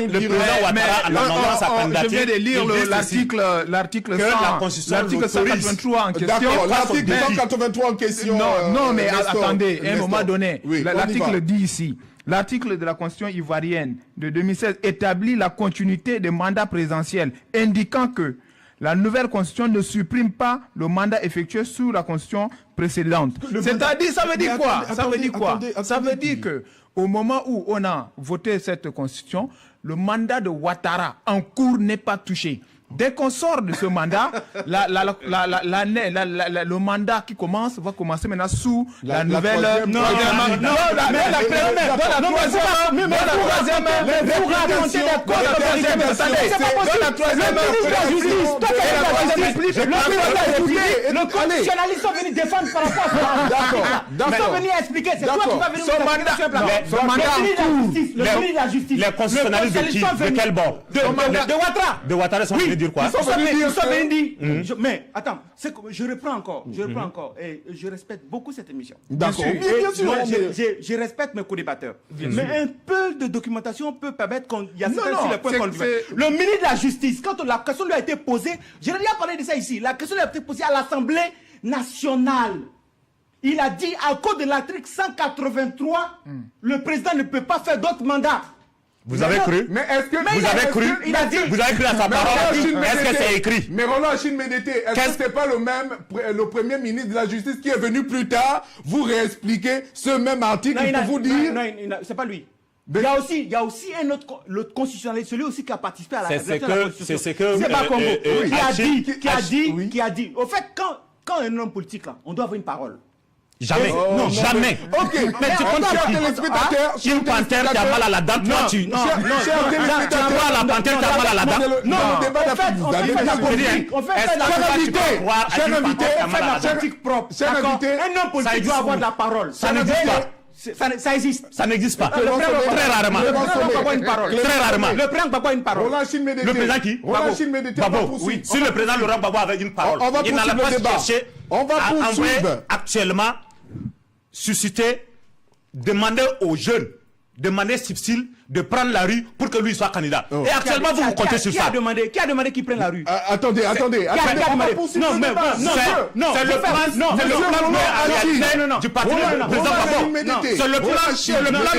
président Ouattara a l'annonce à candidature. Je viens de lire l'article 183 en question. D'accord, l'article 183 en question. Non, mais attendez, à un moment donné, l'article dit ici. L'article de la Constitution ivoirienne de 2016 établit la continuité des mandats présidentiels, indiquant que la nouvelle Constitution ne supprime pas le mandat effectué sous la Constitution précédente. C'est-à-dire, ça veut dire quoi? Ça veut dire que au moment où on a voté cette Constitution, le mandat de Ouattara en cours n'est pas touché. Dès qu'on sort de ce mandat, le mandat qui va commencer maintenant sous la nouvelle... Vous racontez des le constitutionnaliste sont venus défendre par rapport à ça. Ils sont venus expliquer. C'est toi qui vas venir le ministre de la Justice. Les constitutionnalistes de qui? De quel bord? De Ouattara. De Ouattara sont venus dire quoi? Ils sont venus dire. Mais attends, je reprends encore. Et je respecte beaucoup cette émission. D'accord. Je respecte mes co-débatteurs. Mais un peu de documentation peut permettre qu'il y a certains sur les points qu'on veut. Le ministre de la Justice, quand la question lui a été posée, je n'ai rien parlé de ça ici. La question lui a été posée à l'Assemblée nationale. Il a dit, à cause de l'article 183, le président ne peut pas faire d'autres mandats. Vous avez cru? Mais est-ce que vous avez cru? Vous avez cru à sa parole? Est-ce que c'est écrit? Mais Roland Achille Médété, est-ce que c'est pas le premier ministre de la Justice qui est venu plus tard vous réexpliquer ce même article pour vous dire? Non, c'est pas lui. Il y a aussi un autre, le constitutionnaliste, celui aussi qui a participé à la rédaction de la Constitution. C'est pas Congo. Qui a dit. Au fait, quand un homme politique, là, on doit avoir une parole. Jamais. Non, jamais. Ok, mais tu comptes sur une panthère qui a mal à la dent, toi tu... Non, la panthère qui a mal à la dent. Non, le débat on fait la politique. On fait la politique propre. Un homme politique doit avoir de la parole. Ça n'existe pas. Ça existe. Ça n'existe pas. Très rarement. Très rarement. Le président Gbagbo a une parole. Le président qui? Gbagbo. Oui. Si le président Laurent Gbagbo avait une parole, il n'allait pas chercher à envoyer actuellement, susciter, demander aux jeunes, de manière difficile, de prendre la rue pour que lui soit candidat. Et actuellement, vous comptez sur ça. Qui a demandé qu'il prenne la rue? Attendez. Non, c'est le plan du parti président Gbagbo. C'est le plan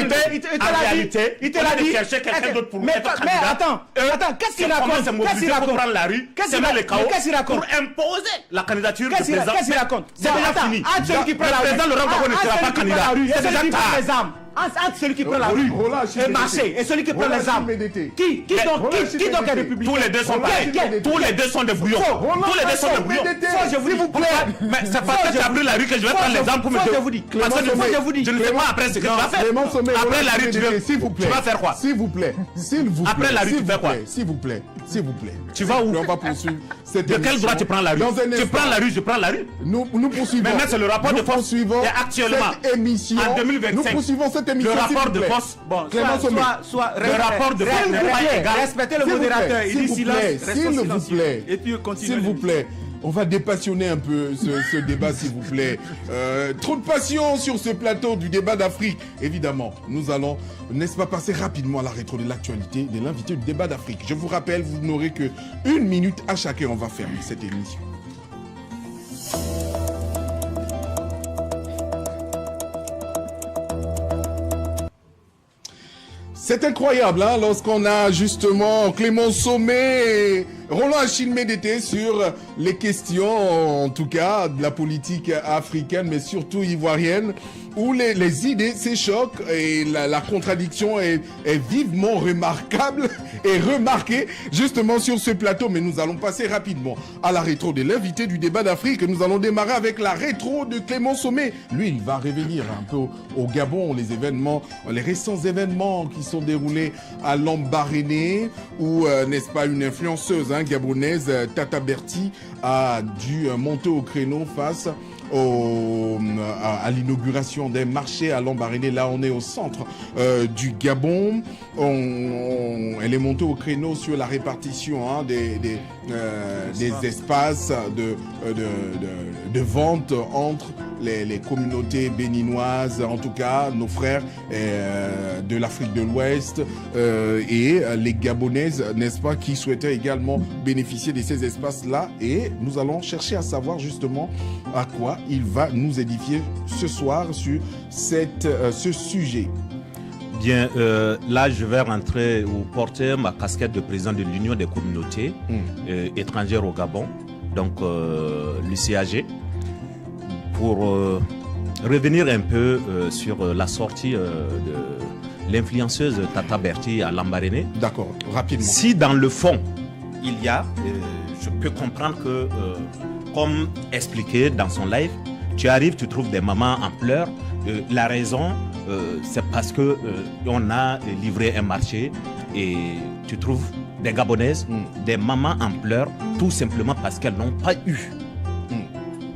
B. En réalité, il a dit chercher quelqu'un d'autre pour être candidat. Mais attends, qu'est-ce qu'il raconte? Pour prendre la rue, c'est mettre le chaos pour imposer la candidature du président. Qu'est-ce qu'il raconte? C'est déjà fini. Le président Laurent Gbagbo ne sera pas candidat. C'est déjà tard. Entre celui qui prend la rue et marcher et celui qui prend les armes. Qui donc est républicain? Tous les deux sont pareils. Tous les deux sont des brouillons. Tous les deux sont des brouillons. Je vous plaît. Mais c'est parce que tu as pris la rue que je vais prendre les armes pour me dire. Je vous dis. Parce que je ne sais pas après ce que tu vas faire. Après la rue, tu vas faire quoi? S'il vous plaît. Après la rue, tu fais quoi? S'il vous plaît. Tu vas où? On va poursuivre cette De quel droit tu prends la rue? Tu prends la rue, je prends la rue. Nous poursuivons. Maintenant, c'est le rapport de force. Et actuellement, cette émission, en 2025, nous poursuivons cette émission. Le rapport de force. Bon, soit le rapport de force n'est pas égal. Respectez le modérateur. Il dit silence. S'il vous plaît. Et puis continuez. S'il vous plaît. On va dépassionner un peu ce débat, s'il vous plaît. Trop de passion sur ce plateau du débat d'Afrique. Évidemment, nous allons, n'est-ce pas, passer rapidement à la rétro de l'actualité de l'invité du débat d'Afrique. Je vous rappelle, vous n'aurez que 1 minute à chacun. On va fermer cette émission. C'est incroyable, hein, lorsqu'on a justement Clément Sommet et Roland Achille Médété sur les questions, en tout cas, de la politique africaine, mais surtout ivoirienne, où les idées s'échoquent et la contradiction est vivement remarquable et remarquée justement sur ce plateau. Mais nous allons passer rapidement à la rétro de l'invité du débat d'Afrique. Nous allons démarrer avec la rétro de Clément Sommet. Lui, il va revenir un peu au Gabon, les récents événements qui sont déroulés à Lambaréné, où, n'est-ce pas, une influenceuse gabonaise, Tata Berti, a dû monter au créneau face à l'inauguration des marchés à Lambaréné. Là, on est au centre du Gabon. Elle est montée au créneau sur la répartition des espaces de vente entre les communautés béninoises, en tout cas nos frères de l'Afrique de l'Ouest et les Gabonaises, n'est-ce pas, qui souhaitaient également bénéficier de ces espaces-là. Et nous allons chercher à savoir justement à quoi il va nous édifier ce soir sur ce sujet. Bien, là, je vais rentrer ou porter ma casquette de président de l'Union des communautés étrangères au Gabon, donc l'UCAG, pour revenir un peu sur la sortie de l'influenceuse Tata Berti à Lambaréné. D'accord, rapidement. Si dans le fond, il y a, je peux comprendre que, comme expliqué dans son live, tu arrives, tu trouves des mamans en pleurs. La raison, c'est parce que on a livré un marché et tu trouves des Gabonaises, des mamans en pleurs, tout simplement parce qu'elles n'ont pas eu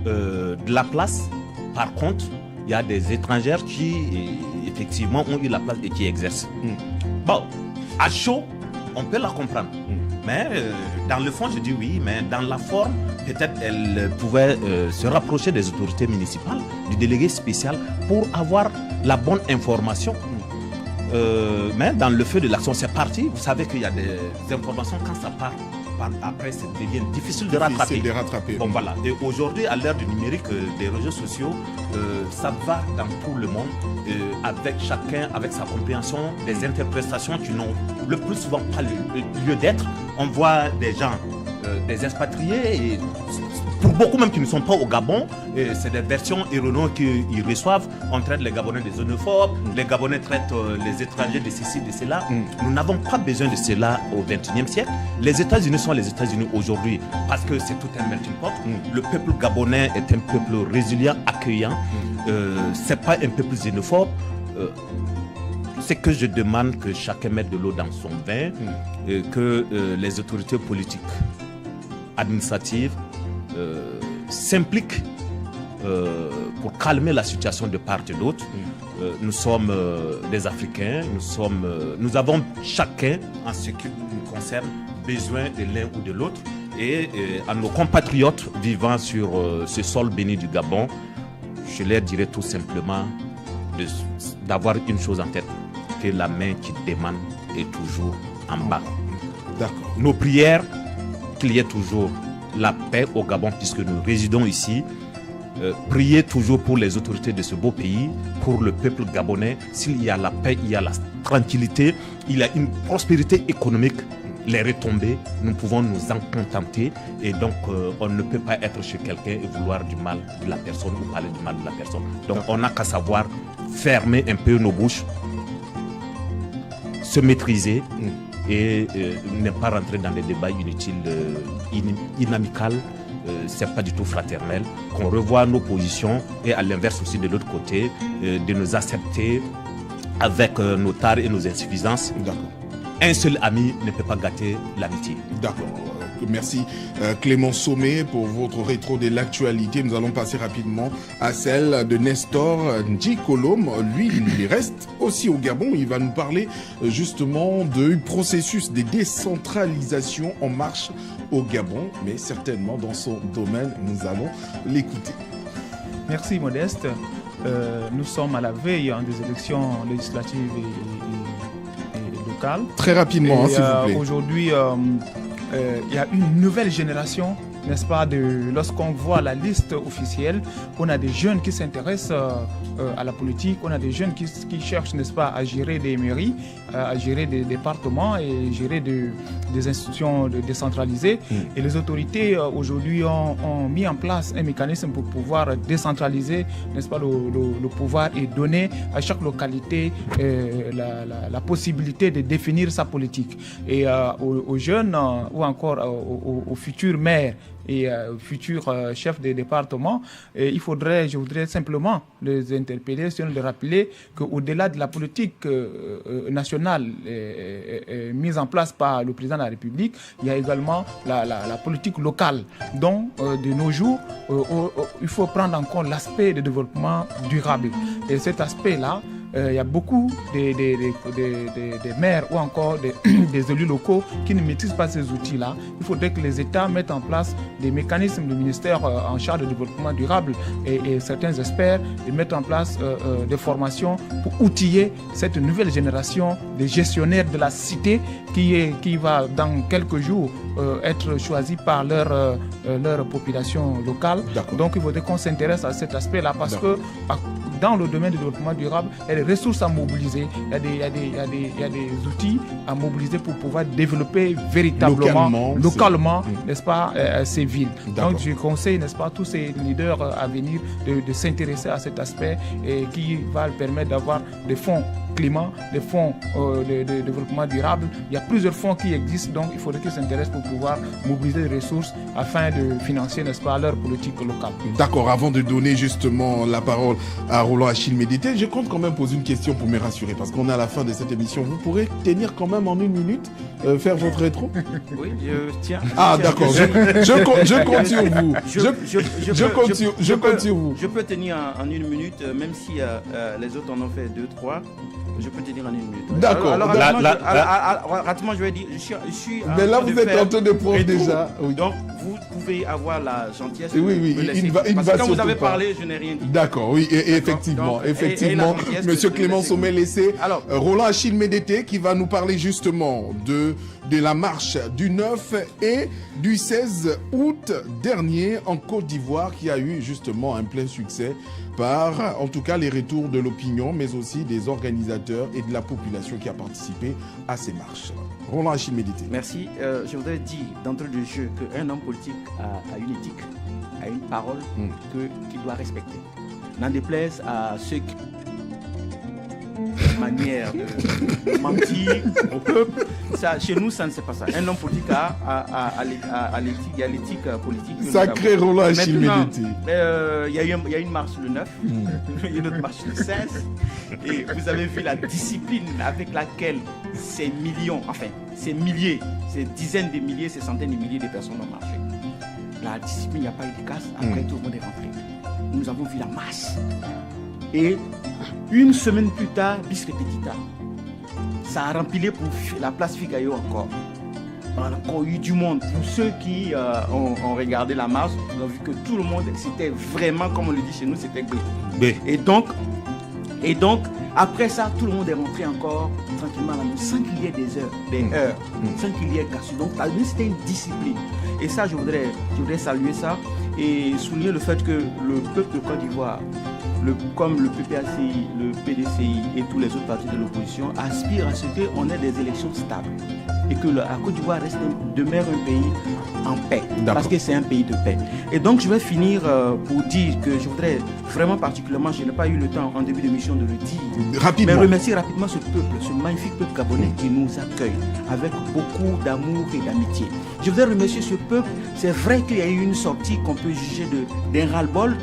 de la place. Par contre, il y a des étrangères qui, effectivement, ont eu la place et qui exercent. Bon, à chaud, on peut la comprendre. Mais dans le fond, je dis oui, mais dans la forme, peut-être elle pouvait se rapprocher des autorités municipales, du délégué spécial, pour avoir la bonne information. Mais dans le feu de l'action, c'est parti. Vous savez qu'il y a des informations, quand ça part, après, ça devient difficile de rattraper. Bon, voilà. Et aujourd'hui, à l'ère du numérique, des réseaux sociaux, ça va dans tout le monde, avec chacun, avec sa compréhension, des interprétations qui n'ont le plus souvent pas lieu d'être. On voit des gens, des expatriés, et pour beaucoup même qui ne sont pas au Gabon, c'est des versions erronées qu'ils reçoivent. On traite les Gabonais des xénophobes, les Gabonais traitent les étrangers de ceci, de cela. Nous n'avons pas besoin de cela au XXIe siècle. Les États-Unis sont les États-Unis aujourd'hui parce que c'est tout un melting pot. Le peuple gabonais est un peuple résilient, accueillant. C'est pas un peuple xénophobe. C'est que je demande que chacun mette de l'eau dans son vin, que les autorités politiques, administratives, s'impliquent pour calmer la situation de part et d'autre. Nous sommes des Africains, nous avons chacun, en ce qui nous concerne, besoin de l'un ou de l'autre. Et à nos compatriotes vivant sur ce sol béni du Gabon, je leur dirais tout simplement d'avoir une chose en tête, que la main qui demande est toujours en bas. D'accord. Nos prières, qu'il y ait toujours la paix au Gabon, puisque nous résidons ici. Priez toujours pour les autorités de ce beau pays, pour le peuple gabonais. S'il y a la paix, il y a la tranquillité, il y a une prospérité économique, les retombées, nous pouvons nous en contenter. Et donc, on ne peut pas être chez quelqu'un et vouloir du mal de la personne ou parler du mal de la personne. Donc, on n'a qu'à savoir fermer un peu nos bouches, se maîtriser et ne pas rentrer dans des débats inutiles, inamicales. C'est pas du tout fraternel, qu'on revoie nos positions et à l'inverse aussi de l'autre côté, de nous accepter avec nos tares et nos insuffisances. D'accord. Un seul ami ne peut pas gâter l'amitié. D'accord. Merci Clément Sommet pour votre rétro de l'actualité. Nous allons passer rapidement à celle de Nestor Ndjikolom. Lui, il reste aussi au Gabon. Il va nous parler justement du processus de décentralisation en marche au Gabon, mais certainement dans son domaine. Nous allons l'écouter. Merci Modeste. Nous sommes à la veille des élections législatives et locales. Très rapidement, s'il vous plaît. Aujourd'hui, il y a une nouvelle génération, n'est-ce pas, lorsqu'on voit la liste officielle, on a des jeunes qui s'intéressent à la politique, on a des jeunes qui cherchent, n'est-ce pas, à gérer des mairies, à gérer des départements et gérer des institutions décentralisées. Et les autorités aujourd'hui ont mis en place un mécanisme pour pouvoir décentraliser, n'est-ce pas, le pouvoir et donner à chaque localité la possibilité de définir sa politique. Et aux jeunes ou encore aux futurs maires et futurs chefs de département, je voudrais simplement les interpeller, de rappeler qu'au-delà de la politique nationale mise en place par le président de la République, il y a également la politique locale, dont de nos jours, il faut prendre en compte l'aspect de développement durable. Et cet aspect-là, il y a beaucoup de maires ou encore des élus locaux qui ne maîtrisent pas ces outils-là. Il faudrait que les États mettent en place des mécanismes du ministère en charge du développement durable et certains experts de mettre en place des formations pour outiller cette nouvelle génération de gestionnaires de la cité qui va dans quelques jours être choisie par leur population locale. Donc il faudrait qu'on s'intéresse à cet aspect-là parce que dans le domaine du développement durable, il y a des ressources à mobiliser, il y a des outils à mobiliser pour pouvoir développer véritablement, localement, n'est-ce pas, ces villes. Donc je conseille, n'est-ce pas, tous ces leaders à venir de s'intéresser à cet aspect et qui va permettre d'avoir des fonds climat, des fonds de développement durable. Il y a plusieurs fonds qui existent, donc il faudrait qu'ils s'intéressent pour pouvoir mobiliser des ressources afin de financer, n'est-ce pas, leur politique locale. D'accord, avant de donner justement la parole à Roland Achille Médité, je compte quand même poser une question pour me rassurer, parce qu'on est à la fin de cette émission. Vous pourrez tenir quand même en une minute, faire votre rétro? Oui, je tiens. Ah d'accord, je compte sur vous. Je compte sur vous. Je peux tenir en une minute, même si les autres en ont fait 2-3. Je peux te dire en une minute. D'accord. Alors, rapidement, je vais dire, je suis mais là, vous êtes en train de prendre déjà. Oui. Donc, vous pouvez avoir la gentillesse de me laisser. Parce que quand vous avez parlé, je n'ai rien dit. D'accord, oui, et effectivement. Monsieur Clément Sommet, laissez Roland Achille Médité qui va nous parler justement de la marche du 9 et du 16 août dernier en Côte d'Ivoire qui a eu justement un plein succès par, en tout cas, les retours de l'opinion, mais aussi des organisateurs et de la population qui a participé à ces marches. Roland Achille Médité. Merci. Je voudrais dire d'entrée de jeu qu'un homme politique a une éthique, a une parole qu'il doit respecter. N'en déplaise à ceux qui manière de mentir au peuple. Ça, chez nous, ça ne c'est pas ça. Un homme politique a l'éthique politique. Sacré Roland Achille Médité. Il y a une marche le 9, il y a une autre marche le 16. Et vous avez vu la discipline avec laquelle ces millions, enfin, ces milliers, ces dizaines de milliers, ces centaines de milliers de personnes ont marché. La discipline, il n'y a pas eu de casse. Après, tout le monde est rentré. Nous avons vu la masse. Et une semaine plus tard, bis repetita, ça a rempli pour la place Figaro encore. On a encore eu du monde. Pour ceux qui ont regardé la marche, ils ont vu que tout le monde, c'était vraiment, comme on le dit chez nous, c'était B. Et donc, après ça, tout le monde est rentré encore tranquillement à la maison, sans qu'il y ait des heures, sans qu'il y ait cassure. Donc, c'était une discipline. Et ça, je voudrais saluer ça et souligner le fait que le peuple de Côte d'Ivoire, comme le PPACI, le PDCI et tous les autres partis de l'opposition, aspirent à ce qu'on ait des élections stables. et que la Côte d'Ivoire demeure un pays en paix, parce que c'est un pays de paix. Et donc je vais finir pour dire que je voudrais vraiment particulièrement, je n'ai pas eu le temps en début d'émission de le dire, rapidement. mais remercier rapidement ce peuple, ce magnifique peuple gabonais qui nous accueille avec beaucoup d'amour et d'amitié. Je voudrais remercier ce peuple. C'est vrai qu'il y a eu une sortie qu'on peut juger d'un ras-le-bol,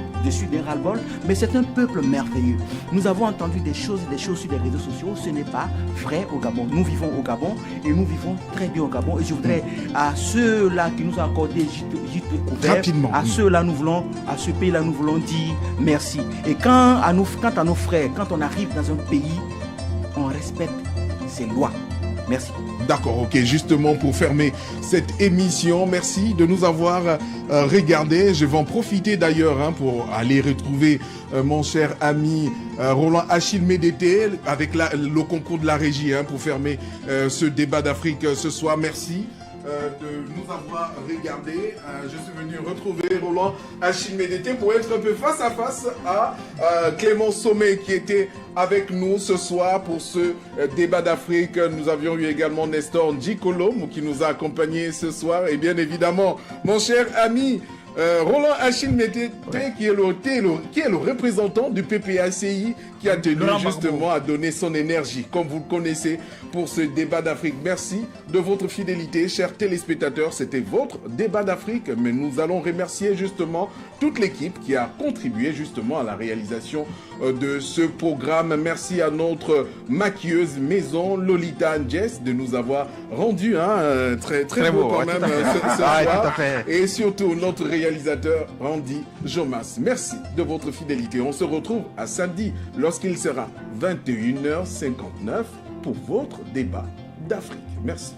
mais c'est un peuple merveilleux. Nous avons entendu des choses sur les réseaux sociaux. Ce n'est pas vrai au Gabon. Nous vivons au Gabon et nous vivons très bien au Gabon. Et je voudrais à ceux-là qui nous ont accordé gîte couvert, à ceux-là à ce pays-là, nous voulons dire merci. Et quant à nos frères, quand on arrive dans un pays, on respecte ses lois. Merci. D'accord, ok. Justement, pour fermer cette émission, merci de nous avoir regardé. Je vais en profiter d'ailleurs pour aller retrouver mon cher ami Roland Achille Médété avec le concours de la régie pour fermer ce débat d'Afrique ce soir. Merci de nous avoir regardé. Je suis venu retrouver Roland Achille Médété pour être un peu face à face à Clément Sommet qui était avec nous ce soir pour ce débat d'Afrique. Nous avions eu également Nestor Ndjikolom qui nous a accompagnés ce soir et bien évidemment mon cher ami Roland Achille Médété qui est le représentant du PPACI qui a tenu justement à donner son énergie, comme vous le connaissez, pour ce débat d'Afrique. Merci de votre fidélité, chers téléspectateurs. C'était votre débat d'Afrique, mais nous allons remercier justement toute l'équipe qui a contribué justement à la réalisation de ce programme. Merci à notre maquilleuse maison, Lolita Jess, de nous avoir rendu très beau quand même ce soir. Et surtout notre réalisateur Randy Jomas. Merci de votre fidélité. On se retrouve à samedi lorsqu'il sera 21h59 pour votre débat d'Afrique. Merci.